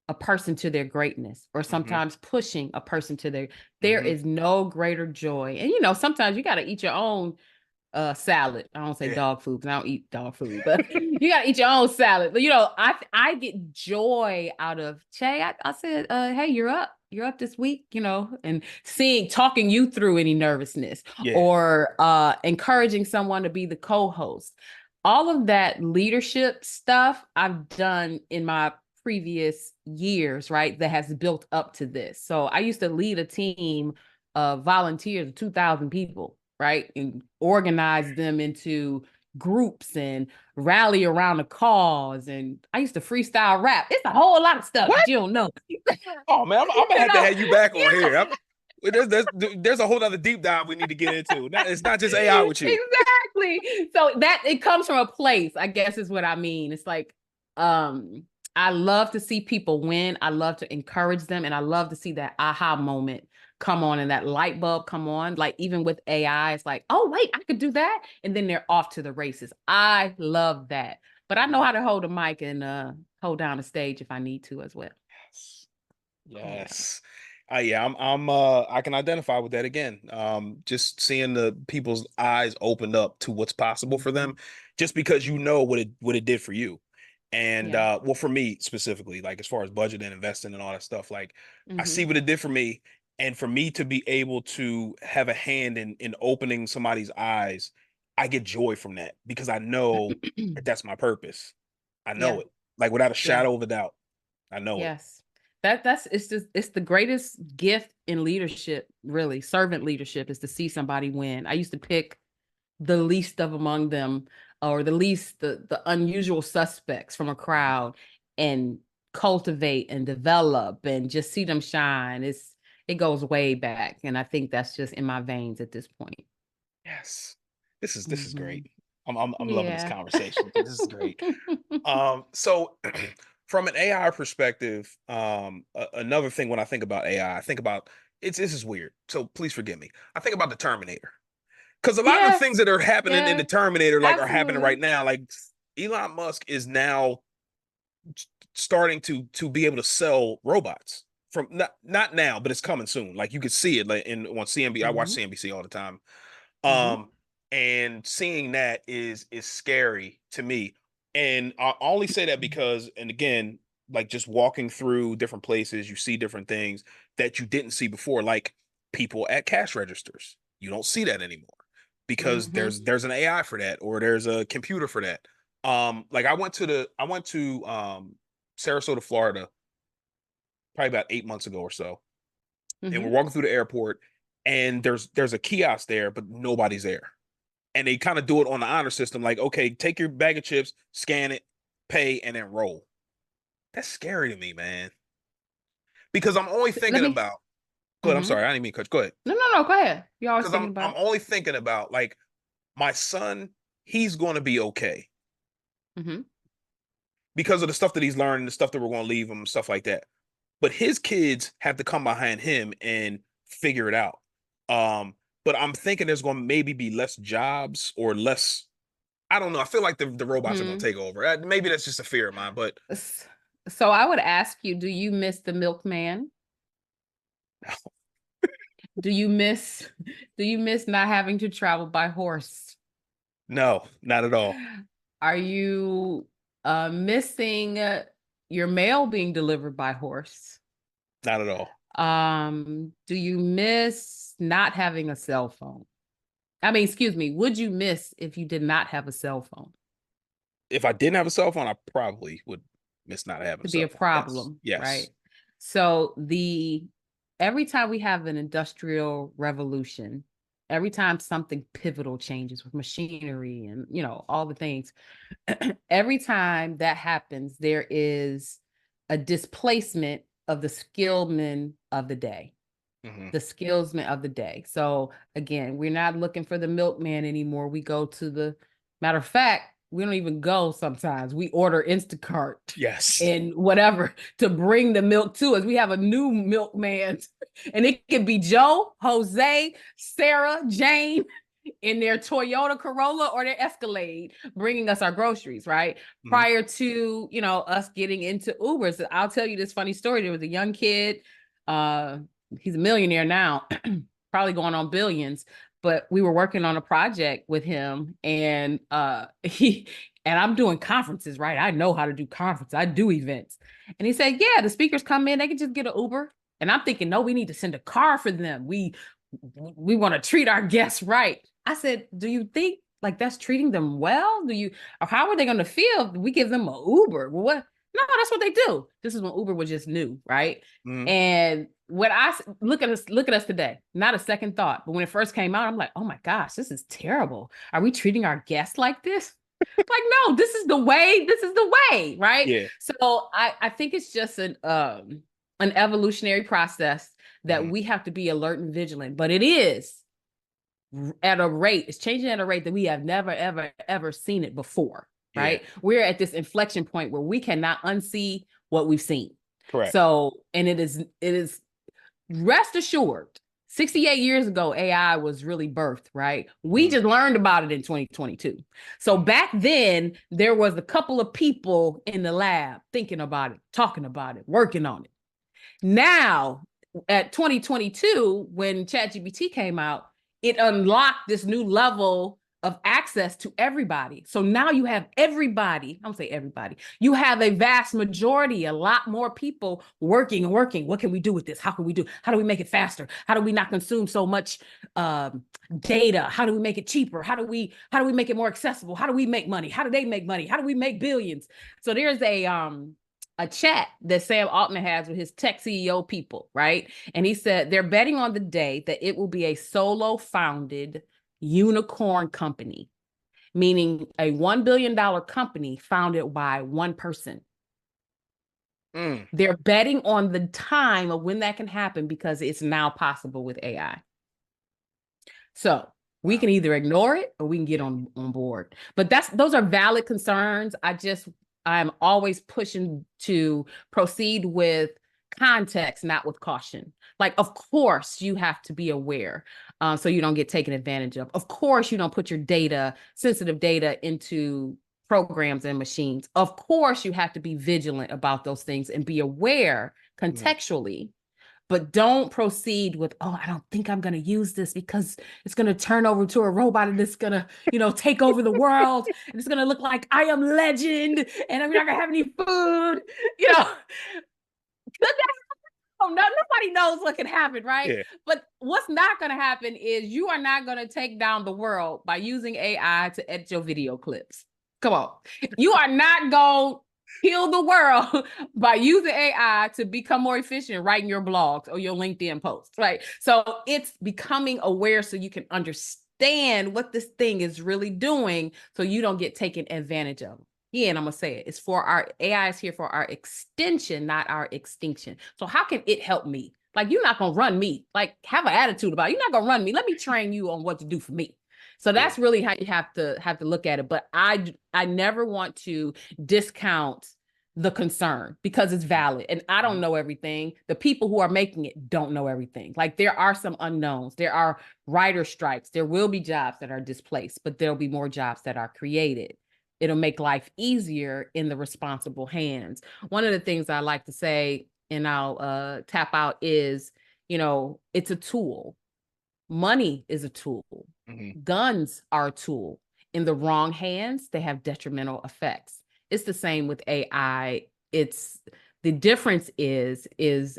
a person to their greatness, or Hmm. sometimes pushing a person to there Hmm. is no greater joy. And sometimes you got to eat your own salad. I don't say Yeah. dog food because I don't eat dog food, but you gotta eat your own salad. But I get joy out of Che. I said, hey, you're up. You're up this week, and talking you through any nervousness, Yeah. or encouraging someone to be the co-host. All of that leadership stuff I've done in my previous years, right? That has built up to this. So I used to lead a team of volunteers of 2,000 people, right? And organize them into groups and rally around a cause. And I used to freestyle rap. It's a whole lot of stuff What? that you don't know. Oh man, I'm gonna you have to know, have you back on yeah. here. There's a whole other deep dive we need to get into. It's not just AI with you. Exactly. So that it comes from a place, I guess is what I mean. It's like, um, I love to see people win. I love to encourage them, and I love to see that aha moment come on and that light bulb come on. Like even with AI, it's like, oh wait, I could do that, and then they're off to the races. I love that, but I know how to hold a mic and hold down a stage if I need to as well. Yes. Yeah. Yes. Yeah, I can identify with that again. Just seeing the people's eyes opened up to what's possible for Hmm. them, just because you know what it did for you. And Yeah. well, for me specifically, like as far as budget and investing and all that stuff, like I see Hmm. what it did for me. And for me to be able to have a hand in opening somebody's eyes, I get joy from that because I know that that's my purpose. I know Yeah. it. Like without a Yeah. shadow of a doubt. I know it. Yes. That's it's the greatest gift in leadership, really. Servant leadership is to see somebody win. I used to pick the least of among them, or the unusual suspects from a crowd, and cultivate and develop and just see them shine. It goes way back, and I think that's just in my veins at this point. Yes. This is Hmm. great. I'm loving this Yeah. conversation. This is great. So from an AI perspective, another thing when I think about AI, I think about this is weird. So please forgive me. I think about the Terminator. Because a lot of the things Yes. that are happening in the Yes. Terminator like are happening right Absolutely. now. Like Elon Musk is now starting to be able to sell robots from not now, but it's coming soon. Like you could see it like in on CNBC. I watch Hmm. CNBC all the time. Hmm. Um, and seeing that is scary to me. And I only say that because, and again, like just walking through different places, you see different things that you didn't see before. Like people at cash registers. You don't see that anymore because Mm-hmm. there's an AI for that or there's a computer for that. Like I went to Sarasota, Florida, probably about 8 months ago or so, and we're Mm-hmm. walking through the airport, and there's a kiosk there, but nobody's there. And they kind of do it on the honor system, like, okay, take your bag of chips, scan it, pay, and then roll. That's scary to me, man. Because I'm only Let thinking me. about. Go ahead. I'm Mm-hmm. sorry, I didn't mean to cut. Go ahead. No, no, no. Go ahead. You're always Because thinking I'm about. only thinking about like my son. He's going to be okay Mm-hmm. because of the stuff that he's learned, the stuff that we're going to leave him, stuff like that. But his kids have to come behind him and figure it out. But I'm thinking there's going to maybe be less jobs or less. I don't know. I feel like the robots are going Hmm. to take over. Maybe that's just a fear of mine, but So I would ask you, do you miss the milkman? Do you miss do you miss not having to travel by horse? no, not at all. Are you missing your mail being delivered by horse? Not at all. Do you miss not having a cell phone? I mean, excuse me, would you miss if you did not have a cell phone? If I didn't have a cell phone, I probably would miss not having a To be cell a phone. Yes. problem, Yes. right? So the every time we have an industrial revolution, every time something pivotal changes with machinery and all the things, every time that happens, there is a displacement of the skillsmen of the day. Hmm. The skillsmen of the day. So again, we're not looking for the milkman anymore. We go to the matter of fact, we don't even go sometimes. We order Instacart Yes. and whatever to bring the milk to us. We have a new milkman, and it could be Joe, Jose, Sarah, Jane in their Toyota Corolla or their Escalade bringing us our groceries, right? Hmm. Prior to, us getting into Ubers. I'll tell you this funny story. There was a young kid, uh, he's a millionaire now, probably going on billions, but we were working on a project with him and and I'm doing conferences, right? I know how to do conferences. I do events. And he said, yeah, the speakers come in, they can just get an Uber. And I'm thinking, no, we need to send a car for them. We want to treat our guests right. I said, do you think like that's treating them well? Or how are they going to feel if we give them an Uber? Well, what? No, that's what they do. This is when Uber was just new, right? Hmm. And when I look at us today, not a second thought. But when it first came out, I'm like, oh my gosh, this is terrible. Are we treating our guests like this? Like, no, this is the way. This is the way, right? Yeah. So I think it's just an evolutionary process that Hmm. we have to be alert and vigilant. But it is at a rate, it's changing at a rate that we have never, ever, ever seen it before, Yeah. right? We're at this inflection point where we cannot unsee what we've seen. Correct. So, and it is rest assured, 68 years ago, AI was really birthed, right? We Hmm. just learned about it in 2022. So Hmm. back then, there was a couple of people in the lab thinking about it, talking about it, working on it. Now, at 2022, when ChatGPT came out, it unlocked this new level of access to everybody. So now you have everybody, I don't say everybody, you have a vast majority, a lot more people working and working. What can we do with this? How can we do? How do we make it faster? How do we not consume so much data? How do we make it cheaper? How do we make it more accessible? How do we make money? How do they make money? How do we make billions? So there's a chat that Sam Altman has with his tech CEO people, right? And he said they're betting on the day that it will be a solo founded unicorn company, meaning a $1 billion company founded by one person. Mm. They're betting on the time of when that can happen because it's now possible with AI. So we Wow. can either ignore it or we can get Yeah. on board. But those are valid concerns. I'm always pushing to proceed with context, not with caution. Like, of course, you have to be aware so you don't get taken advantage of. Of course, you don't put your data, sensitive data, into programs and machines. Of course, you have to be vigilant about those things and be aware Mm. contextually, but don't proceed with, oh, I don't think I'm going to use this because it's going to turn over to a robot and it's going to, take over the world. And it's going to look like I am legend and I'm not going to have any food. Could that? Oh, no, nobody knows what can happen, right? Yeah. But what's not going to happen is you are not going to take down the world by using AI to edit your video clips. Come on. You are not going to heal the world by using AI to become more efficient writing your blogs or your LinkedIn posts, right? So it's becoming aware so you can understand what this thing is really doing so you don't get taken advantage of. Yeah, and I'm gonna say it. It's for our AI is here for our extension, not our extinction. So how can it help me? Like you're not gonna run me. Like have an attitude about it. You're not gonna run me. Let me train you on what to do for me. So Yeah. that's really how you have to look at it. But I never want to discount the concern because it's valid. And I don't know everything. The people who are making it don't know everything. Like there are some unknowns. There are writer strikes. There will be jobs that are displaced, but there'll be more jobs that are created. It'll make life easier in the responsible hands. One of the things I like to say, and I'll tap out, is, it's a tool. Money is a tool. Mm-hmm. Guns are a tool. In the wrong hands, they have detrimental effects. It's the same with AI. It's the difference is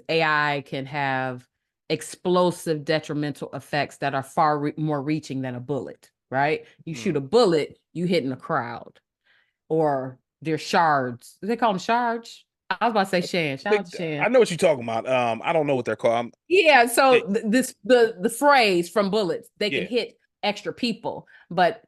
AI can have explosive detrimental effects that are far more reaching than a bullet, right? You shoot a bullet, you hitting a crowd, or they're shards. They call them shards. I was about to say Shan. Shout out to I Shan. know what you're talking about. I don't know what they're called. Yeah, so It, the phrase from bullets, they can yeah. hit extra people, but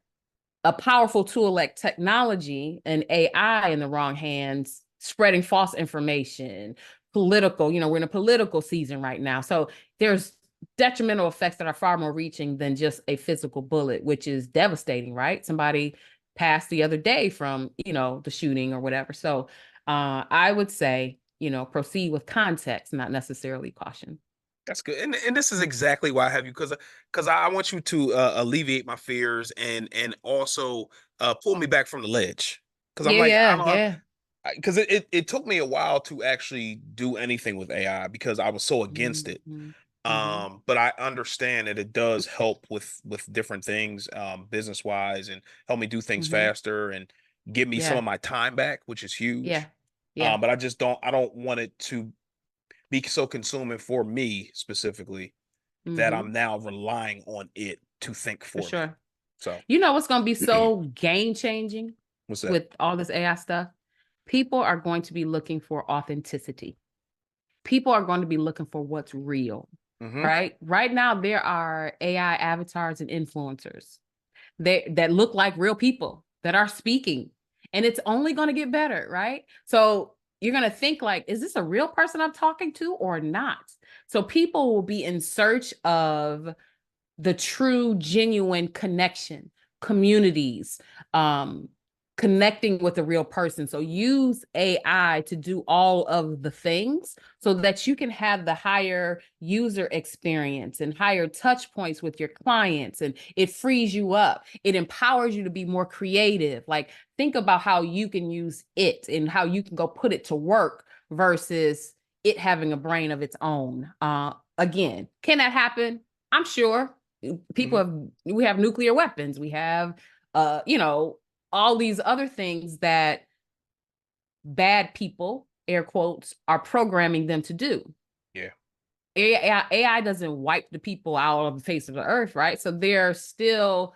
a powerful tool like technology and AI in the wrong hands, spreading false information, political, we're in a political season right now. So there's detrimental effects that are far more reaching than just a physical bullet, which is devastating, right? Somebody passed the other day from, the shooting or whatever. So I would say, proceed with context, not necessarily caution. That's good. And this is exactly why I have you, because I want you to alleviate my fears and also pull me back from the ledge. Because I'm Yeah, like, I yeah, don't, yeah. because it took me a while to actually do anything with AI because I was so against it. Mm-hmm. Mm-hmm. But I understand that it does help with different things, business wise, and help me do things Mm-hmm. faster and give me some Yeah, of my time back, which is huge. yeah, yeah, But I don't want it to be so consuming for me specifically that mm-hmm. I'm now relying on it to think For for me. sure. So You know what's going to be so game changing what's that? with all this AI stuff? People are going to be looking for authenticity. People are going to be looking for what's real, Mm-hmm. right? Right now, there are AI avatars and influencers that look like real people that are speaking, and it's only going to get better, right? So you're going to think like, is this a real person I'm talking to or not? So people will be in search of the true, genuine connection, communities, um, connecting with a real person. So use AI to do all of the things so that you can have the higher user experience and higher touch points with your clients. And it frees you up. It empowers you to be more creative. Like think about how you can use it and how you can go put it to work versus it having a brain of its own. Again, can that happen? I'm sure Mm-hmm. we have nuclear weapons, we have all these other things that bad people, air quotes, are programming them to do. Yeah. AI doesn't wipe the people out of the face of the earth, right? So there are still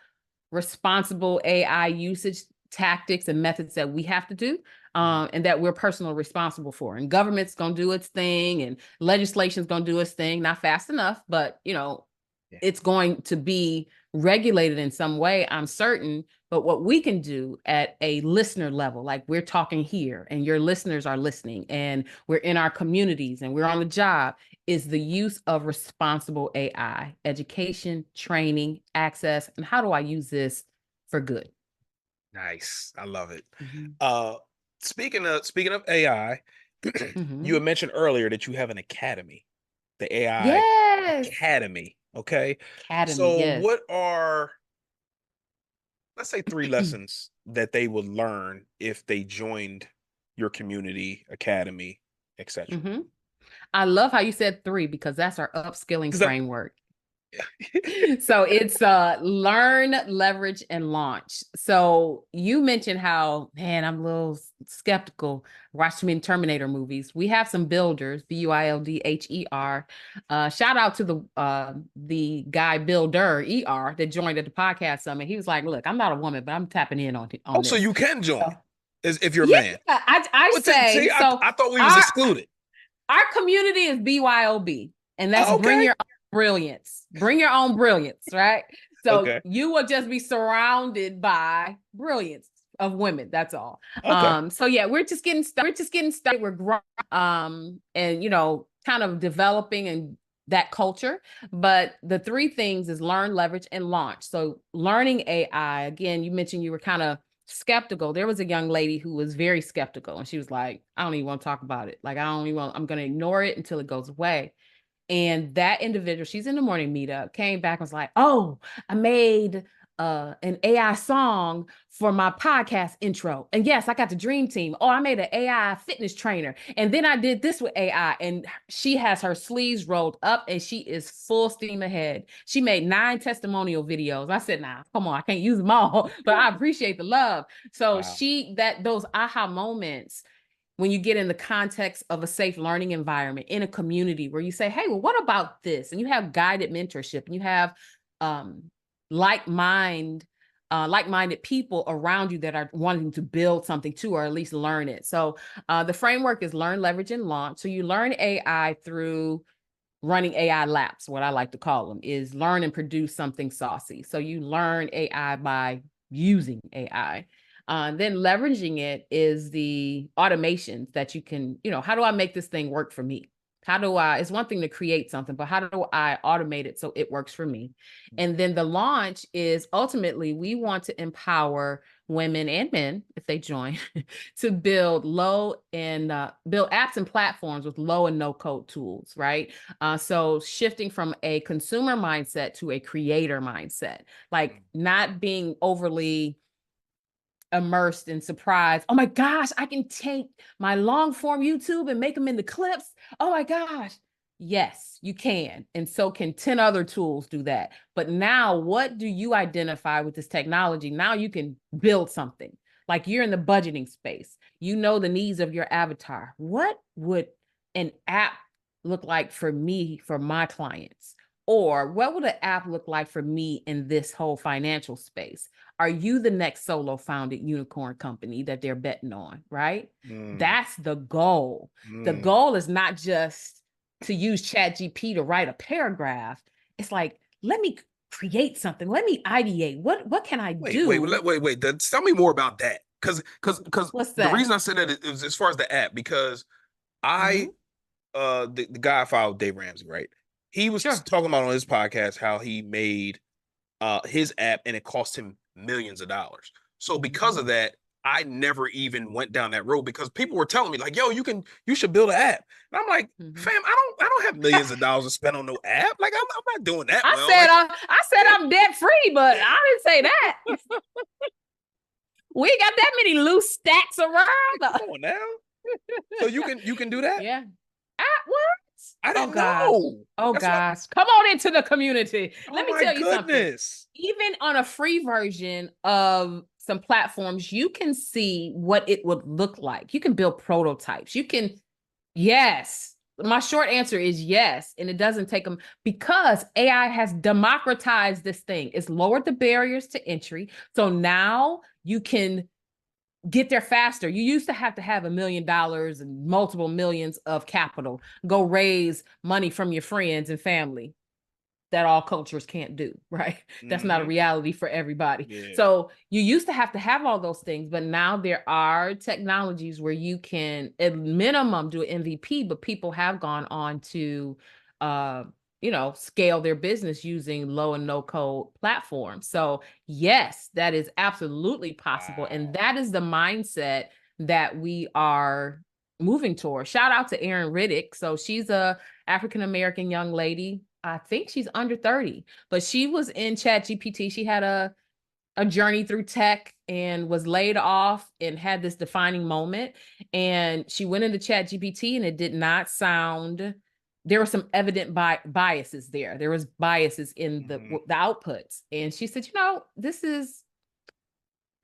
responsible AI usage tactics and methods that we have to do, Mm-hmm. and that we're personally responsible for. And government's going to do its thing, and legislation's going to do its thing, not fast enough, but Yeah. it's going to be regulated in some way, I'm certain. But what we can do at a listener level, like we're talking here and your listeners are listening and we're in our communities and we're on the job, is the use of responsible AI, education, training, access, and how do I use this for good? Nice. I love it. Mm-hmm. Uh speaking of AI, you Mm-hmm. had mentioned earlier that you have an academy, the AI Yes. Academy. Okay. Academy, So yes. what are, let's say, three lessons that they would learn if they joined your community, academy, etc.? Mm-hmm. I love how you said three because that's our upskilling Because that framework. So it's learn, leverage, and launch. So you mentioned how, man, I'm a little skeptical. Watch too many Terminator movies. We have some builders, BuildHER. Shout out to the guy Builder ER that joined at the podcast summit. He was like, "Look, I'm not a woman, but I'm tapping in Oh, on so this." you can join So, if you're a yeah, man. I But say see, so. I thought we was Our excluded. our community is BYOB, and that's Oh, bring okay. your own brilliance. Bring your own brilliance, right? So Okay. you will just be surrounded by brilliance of women. That's all. Okay. So yeah, we're just getting started. We're just getting started. We're growing, and kind of developing and that culture. But the three things is learn, leverage, and launch. So learning AI, again, you mentioned you were kind of skeptical. There was a young lady who was very skeptical, and she was like, I don't even want to talk about it. Like, I don't even want, I'm going to ignore it until it goes away. And that individual, she's in the morning meetup, came back and was like, "Oh, I made an AI song for my podcast intro. And yes, I got the dream team. Oh, I made an AI fitness trainer. And then I did this with AI." And she has her sleeves rolled up and she is full steam ahead. She made 9 testimonial videos. I said, "Nah, come on, I can't use them all, but I appreciate the love." So Wow. those aha moments when you get in the context of a safe learning environment in a community where you say, "Hey, well, what about this?" And you have guided mentorship and you have um, like mind like-minded people around you that are wanting to build something too, or at least learn it. So the framework is learn, leverage, and launch. So you learn AI through running AI laps. What I like to call them is learn and produce something saucy. So you learn AI by using AI. Then leveraging it is the automations that you can, how do I make this thing work for me? It's one thing to create something, but how do I automate it so it works for me? And then the launch is ultimately we want to empower women and men, if they join, to build build apps and platforms with low and no code tools, right? So shifting from a consumer mindset to a creator mindset, like not being overly immersed and surprised. Oh my gosh, I can take my long form YouTube and make them into clips. Oh my gosh. Yes, you can. And so can 10 other tools do that. But now, what do you identify with this technology? Now you can build something. Like you're in the budgeting space. You know the needs of your avatar. What would an app look like for me, for my clients? Or what would an app look like for me in this whole financial space? Are you the next solo founded unicorn company that they're betting on, right? Mm, That's the goal. The mm. goal is not just to use ChatGPT to write a paragraph. It's like, let me create something. Let me ideate. What can I do? Wait. Tell me more about that. Because What's the that? reason I said that is as far as the app, because I Mm-hmm. the guy I followed, Dave Ramsey, right? He was Sure. talking about on his podcast how he made his app and it cost him millions of dollars. So because Mm-hmm. of that, I never even went down that road because people were telling me like, "Yo, you should build an app." And I'm like, Mm-hmm. "Fam, I don't have millions of dollars to spend on no app. Like I'm not doing that I well. said Like, I said I'm debt free, but I didn't say that. We ain't got that many loose stacks around. come on now." So you can do that? Yeah. What? I Oh didn't gosh. know. Oh That's what. gosh. Come on into the community. Oh Let me my tell you something. goodness. Even on a free version of some platforms, you can see what it would look like. You can build prototypes. Yes. My short answer is yes. And it doesn't take them because AI has democratized this thing. It's lowered the barriers to entry. So now you can get there faster. You used to have $1 million and multiple millions of capital, go raise money from your friends and family. That all cultures can't do, right? That's not a Mm-hmm. reality for everybody. Yeah. So you used to have all those things, but now there are technologies where you can at minimum do an MVP, but people have gone on to uh scale their business using low and no code platforms. So yes, that is absolutely possible. And Wow. that is the mindset that we are moving toward. Shout out to Erin Riddick. So she's a African American young lady. I think she's under 30, but she was in Chat GPT. She had a journey through tech and was laid off and had this defining moment. And she went into Chat GPT and it did not sound there were some evident biases there. There was biases in Mhm. the outputs. And she said, this is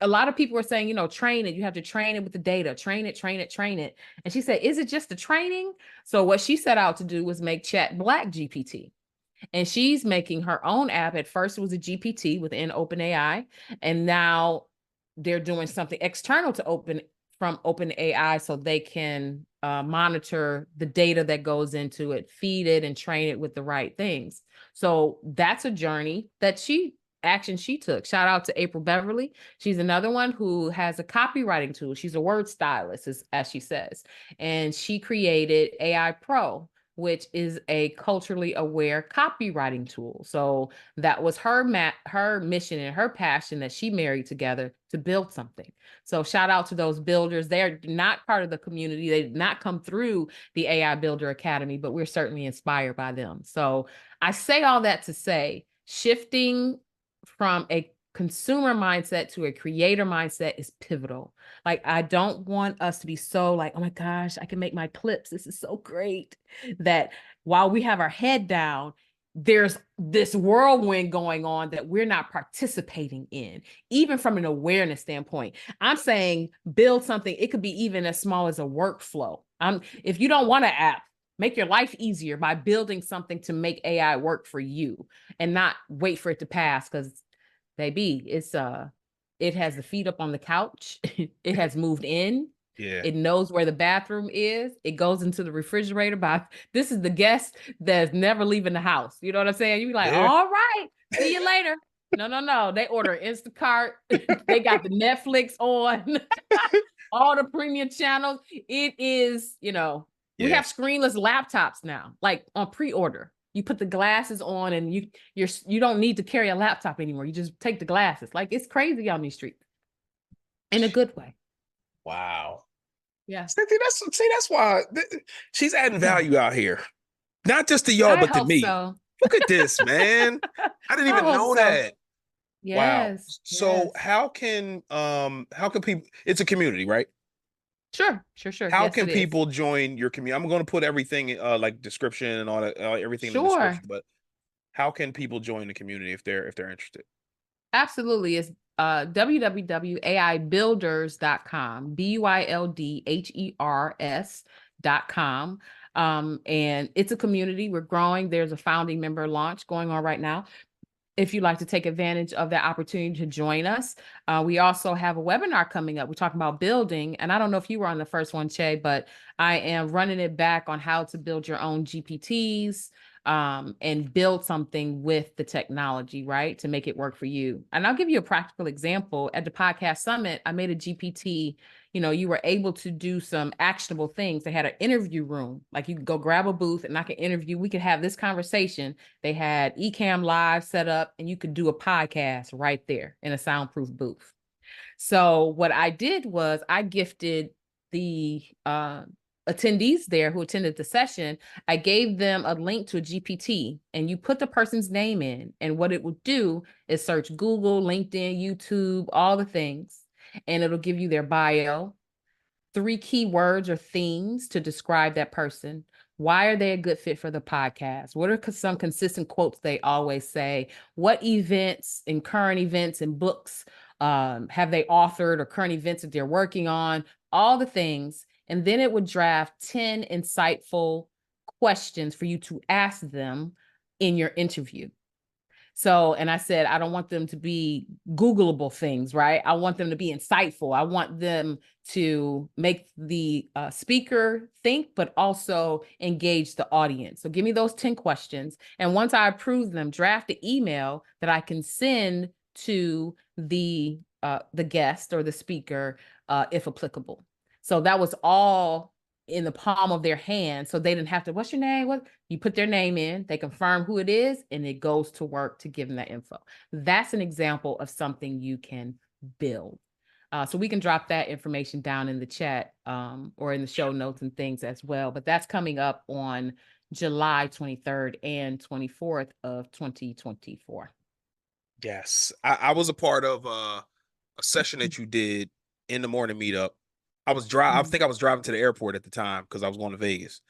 a lot of people were saying, train it. You have to train it with the data, train it, train it, train it. And she said, is it just the training? So what she set out to do was make Chat Black GPT. And she's making her own app. At first, it was a GPT within OpenAI, and now they're doing something external to OpenAI so they can monitor the data that goes into it, feed it, and train it with the right things. So that's a journey that she took. Shout out to April Beverly. She's another one who has a copywriting tool. She's a word stylist, as she says, and she created AI Pro, which is a culturally aware copywriting tool. So that was her mission and her passion that she married together to build something. So shout out to those builders. They're not part of the community. They did not come through the AI Builder Academy, but we're certainly inspired by them. So I say all that to say, shifting from a consumer mindset to a creator mindset is pivotal. Like, I don't want us to be so like, oh my gosh, I can make my clips. This is so great. That while we have our head down, there's this whirlwind going on that we're not participating in, even from an awareness standpoint. I'm saying build something. It could be even as small as a workflow. If you don't want an app, make your life easier by building something to make AI work for you and not wait for it to pass. Because baby, it has the feet up on the couch. It has moved in. Yeah. It knows where the bathroom is. It goes into the refrigerator this is the guest that's never leaving the house. You know what I'm saying? You be like, Yeah. all right, see you later. No. They order Instacart. They got the Netflix on, all the premium channels. It is, we Yeah. have screenless laptops now, like on pre-order. You put the glasses on and you don't need to carry a laptop anymore. You just take the glasses. Like, it's crazy on these streets in a good way. Wow. Yeah. Cynthia, that's why she's adding value out here. Not just to y'all, I but to hope me. so. Look at this, man. I didn't I even hope know so. that. Wow. Yes. So Yes. how can people, it's a community, right? Sure. How Yes, can it is. people join your community? I'm going to put everything like description and all that everything in the Sure. description, but how can people join the community if they're interested? Absolutely. It's www.aibuilders.com, BYLDHERS.com. And it's a community. We're growing. There's a founding member launch going on right now. If you'd like to take advantage of that opportunity to join us. We also have a webinar coming up. We're talking about building, and I don't know if you were on the first one, Che, but I am running it back on how to build your own GPTs, and build something with the technology, right, to make it work for you. And I'll give you a practical example. At the podcast summit, I made a GPT. You were able to do some actionable things. They had an interview room, like you could go grab a booth and I could interview. We could have this conversation. They had Ecamm Live set up, and you could do a podcast right there in a soundproof booth. So what I did was I gifted the attendees there who attended the session. I gave them a link to a GPT, and you put the person's name in, and what it will do is search Google, LinkedIn, YouTube, all the things, and it'll give you their bio, 3 keywords or themes to describe that person. Why are they a good fit for the podcast? What are some consistent quotes they always say? What events and current events and books have they authored, or current events that they're working on? All the things. And then it would draft 10 insightful questions for you to ask them in your interview. So, and I said, I don't want them to be Googleable things, right? I want them to be insightful. I want them to make the speaker think, but also engage the audience. So give me those 10 questions. And once I approve them, draft an email that I can send to the guest or the speaker, if applicable. So that was all in the palm of their hand. So they didn't have to, what's your name? What? You put their name in, they confirm who it is, and it goes to work to give them that info. That's an example of something you can build. So we can drop that information down in the chat, or in the show notes and things as well. But that's coming up on July 23rd and 24th of 2024. Yes. I was a part of a session that you did in the morning meetup. I Mhm. think I was driving to the airport at the time because I was going to Vegas.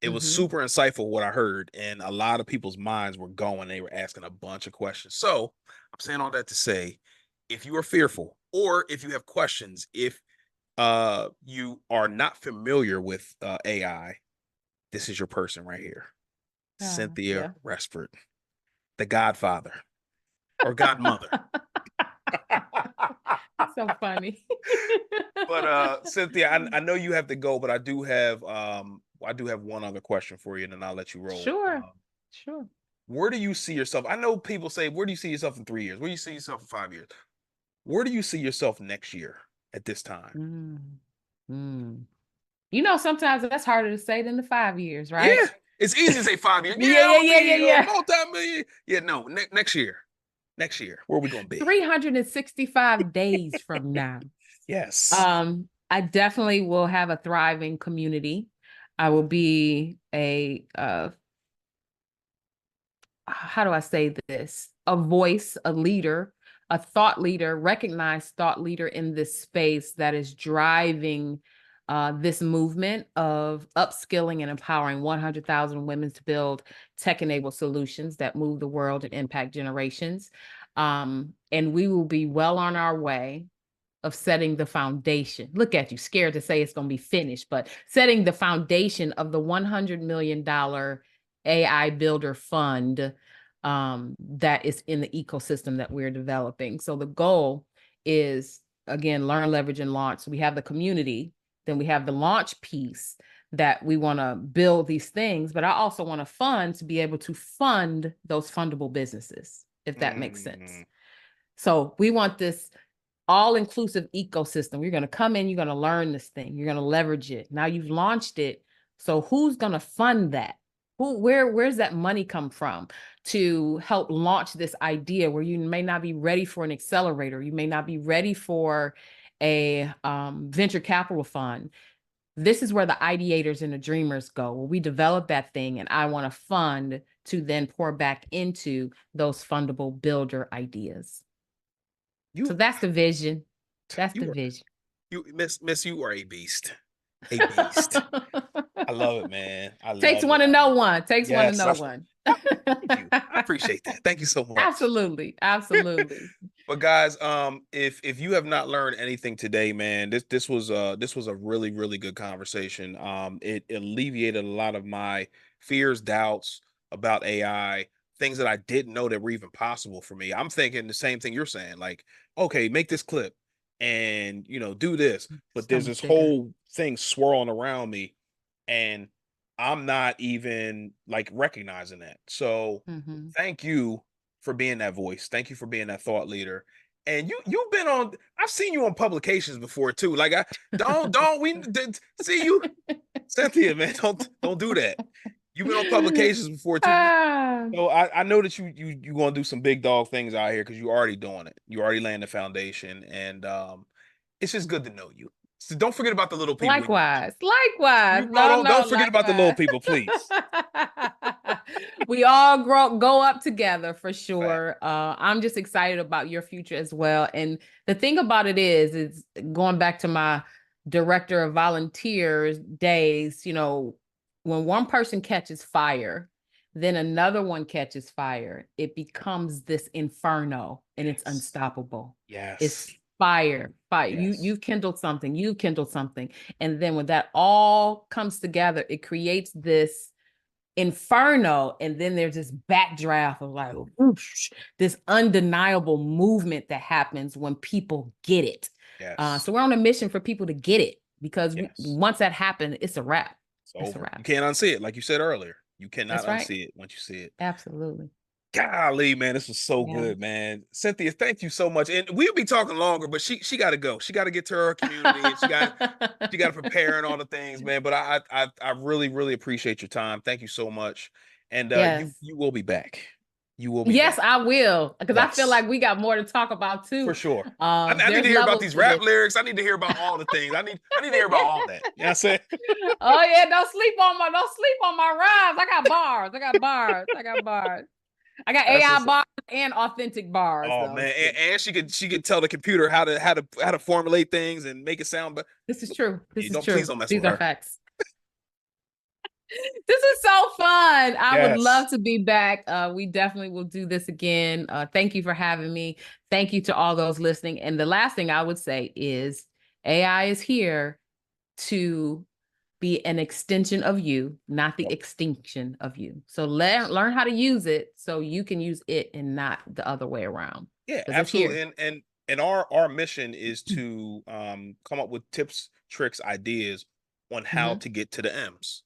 It was Mm-hmm. super insightful what I heard, and a lot of people's minds were going. They were asking a bunch of questions. So I'm saying all that to say, if you are fearful or if you have questions, if you are not familiar with AI, this is your person right here. Cynthia Yeah. Resford, the Godfather or Godmother. So funny. But Cynthia, I know you have to go, but I do have one other question for you, and then I'll let you roll. Sure. Sure. Where do you see yourself? I know people say, where do you see yourself in 3 years? Where do you see yourself in 5 years? Where do you see yourself next year at this time? Mm. Mm. Sometimes that's harder to say than the 5 years, right? Yeah, it's easy to say 5 years. Yeah, Yeah, I'm yeah, gonna yeah, be yeah, a yeah. multi-million. Yeah, no, next year. Next year, where are we gonna be? 365 days from now. Yes. I definitely will have a thriving community. I will be how do I say this? A voice, a leader, a thought leader, recognized thought leader in this space that is driving this movement of upskilling and empowering 100,000 women to build tech-enabled solutions that move the world and impact generations. And we will be well on our way of setting the foundation. Look at you, scared to say it's going to be finished, but setting the foundation of the $100 million AI Builder Fund that is in the ecosystem that we're developing. So the goal is, again, learn, leverage, and launch. So we have the community, then we have the launch piece that we want to build these things, but I also want to fund to be able to fund those fundable businesses, if that makes sense. Mm, So we want this all-inclusive ecosystem. You're going to come in, you're going to learn this thing, you're going to leverage it. Now you've launched it. So who's going to fund that? Where's that money come from to help launch this idea where you may not be ready for an accelerator, you may not be ready for a venture capital fund. This is where the ideators and the dreamers go. Well, we develop that thing, and I want to fund to then pour back into those fundable builder ideas. So you that's the vision. That's the you are vision. you miss you are a beast. A beast. I love it, man. I Takes love it. one to I know love it. one. Takes one to Yes. know one. Thank you. I appreciate that. Thank you so much. Absolutely. Absolutely. But guys, if you have not learned anything today, man, this was a really really good conversation. It alleviated a lot of my fears, doubts about AI, things that I didn't know that were even possible for me. I'm thinking the same thing you're saying, like, okay, make this clip and do this, but So there's much this bigger. whole thing swirling around me, and I'm not even like recognizing that. So Hmm. thank you for being that voice. Thank you for being that thought leader. And you've been on. I've seen you on publications before too. Like I don't we see you, Cynthia, man. Don't do that. You've been on publications before too. Ah, So I know that you gonna do some big dog things out here because you're already doing it. You already laying the foundation, and it's just good to know you. So don't forget about the little people we know. likewise. Likewise. You know, No, don't no, don't forget about the little likewise. people, please. We all go up together for Fact. sure. I'm just excited about your future as well. And the thing about it is going back to my director of volunteers days, when one person catches fire, then another one catches fire, it becomes this inferno and it's Yes. unstoppable. Yes. It's fire, fire. Yes. You've kindled something, you've kindled something. And then when that all comes together, it creates this inferno, and then there's this backdraft of like whoosh, this undeniable movement that happens when people get it. Yes. So we're on a mission for people to get it because Yes. once that happens, it's a wrap. It's It's a over. You wrap. can't unsee it, like you said earlier. You cannot That's right. unsee it once you see it. Absolutely. Golly, man, this was so Yeah. good, man. Cynthia, thank you so much. And we'll be talking longer, but she got to go. She got to get to her community, and she got to prepare and all the things, man. But I really really appreciate your time. Thank you so much. And you Yes. you will be back. You will be Yes, back. I will, because I feel Yes, like we got more to talk about for too. sure. I need There's to hear about levels these to rap this. lyrics. I need to hear about all the things. I need to hear about all that. You know what I'm saying? Oh yeah, don't sleep on my rhymes. I got bars. I got bars. I got bars. I got That's AI what's bars and authentic bars Oh though. man, and she could tell the computer how to formulate things and make it sound. But This is true. you This is don't please true. don't mess with These are her. facts. This is so fun. I would Yes. love to be back. We definitely will do this again. Thank you for having me. Thank you to all those listening. And the last thing I would say is AI is here to be an extension of you, not the Yep. extinction of you. So learn how to use it so you can use it and not the other way around Yeah, because it's absolutely. here. And our mission is to come up with tips, tricks, ideas on how Mm-hmm. to get to the M's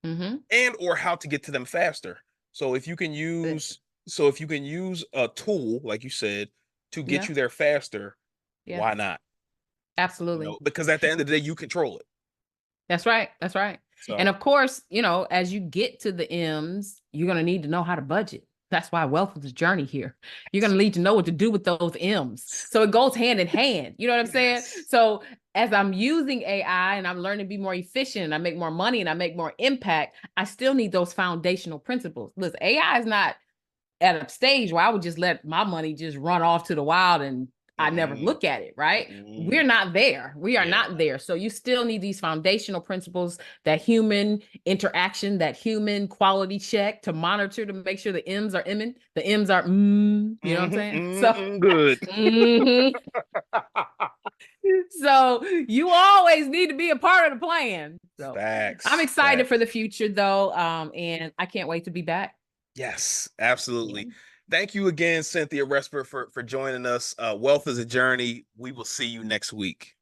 Mm-hmm. and or how to get to them faster. So if you can use so if you can use a tool, like you said, to get Yeah. you there faster, Yeah. why not? Absolutely. Because at the end of the day, you control it. That's right. That's right. And So of course, as you get to the M's, you're going to need to know how to budget. That's why wealth is a journey here. You're going to need to know what to do with those M's. So it goes hand in hand. You know what I'm saying? yes. So as I'm using AI and I'm learning to be more efficient and I make more money and I make more impact, I still need those foundational principles. Listen, AI is not at a stage where I would just let my money just run off to the wild and I never Mm-mm, look at it, right? We're mm-mm. not there. We are Yeah. not there. So you still need these foundational principles, that human interaction, that human quality check to monitor to make sure the M's are Ming, the M's are you know what I'm Mm-hmm, saying? So mm-mm, good. mhm. So you always need to be a part of the plan. So I'm Facts. excited for Facts. the future though. And I can't wait to be back. Yes, Yeah. absolutely. Thank you again, Cynthia Resper, for joining us. Wealth is a journey. We will see you next week.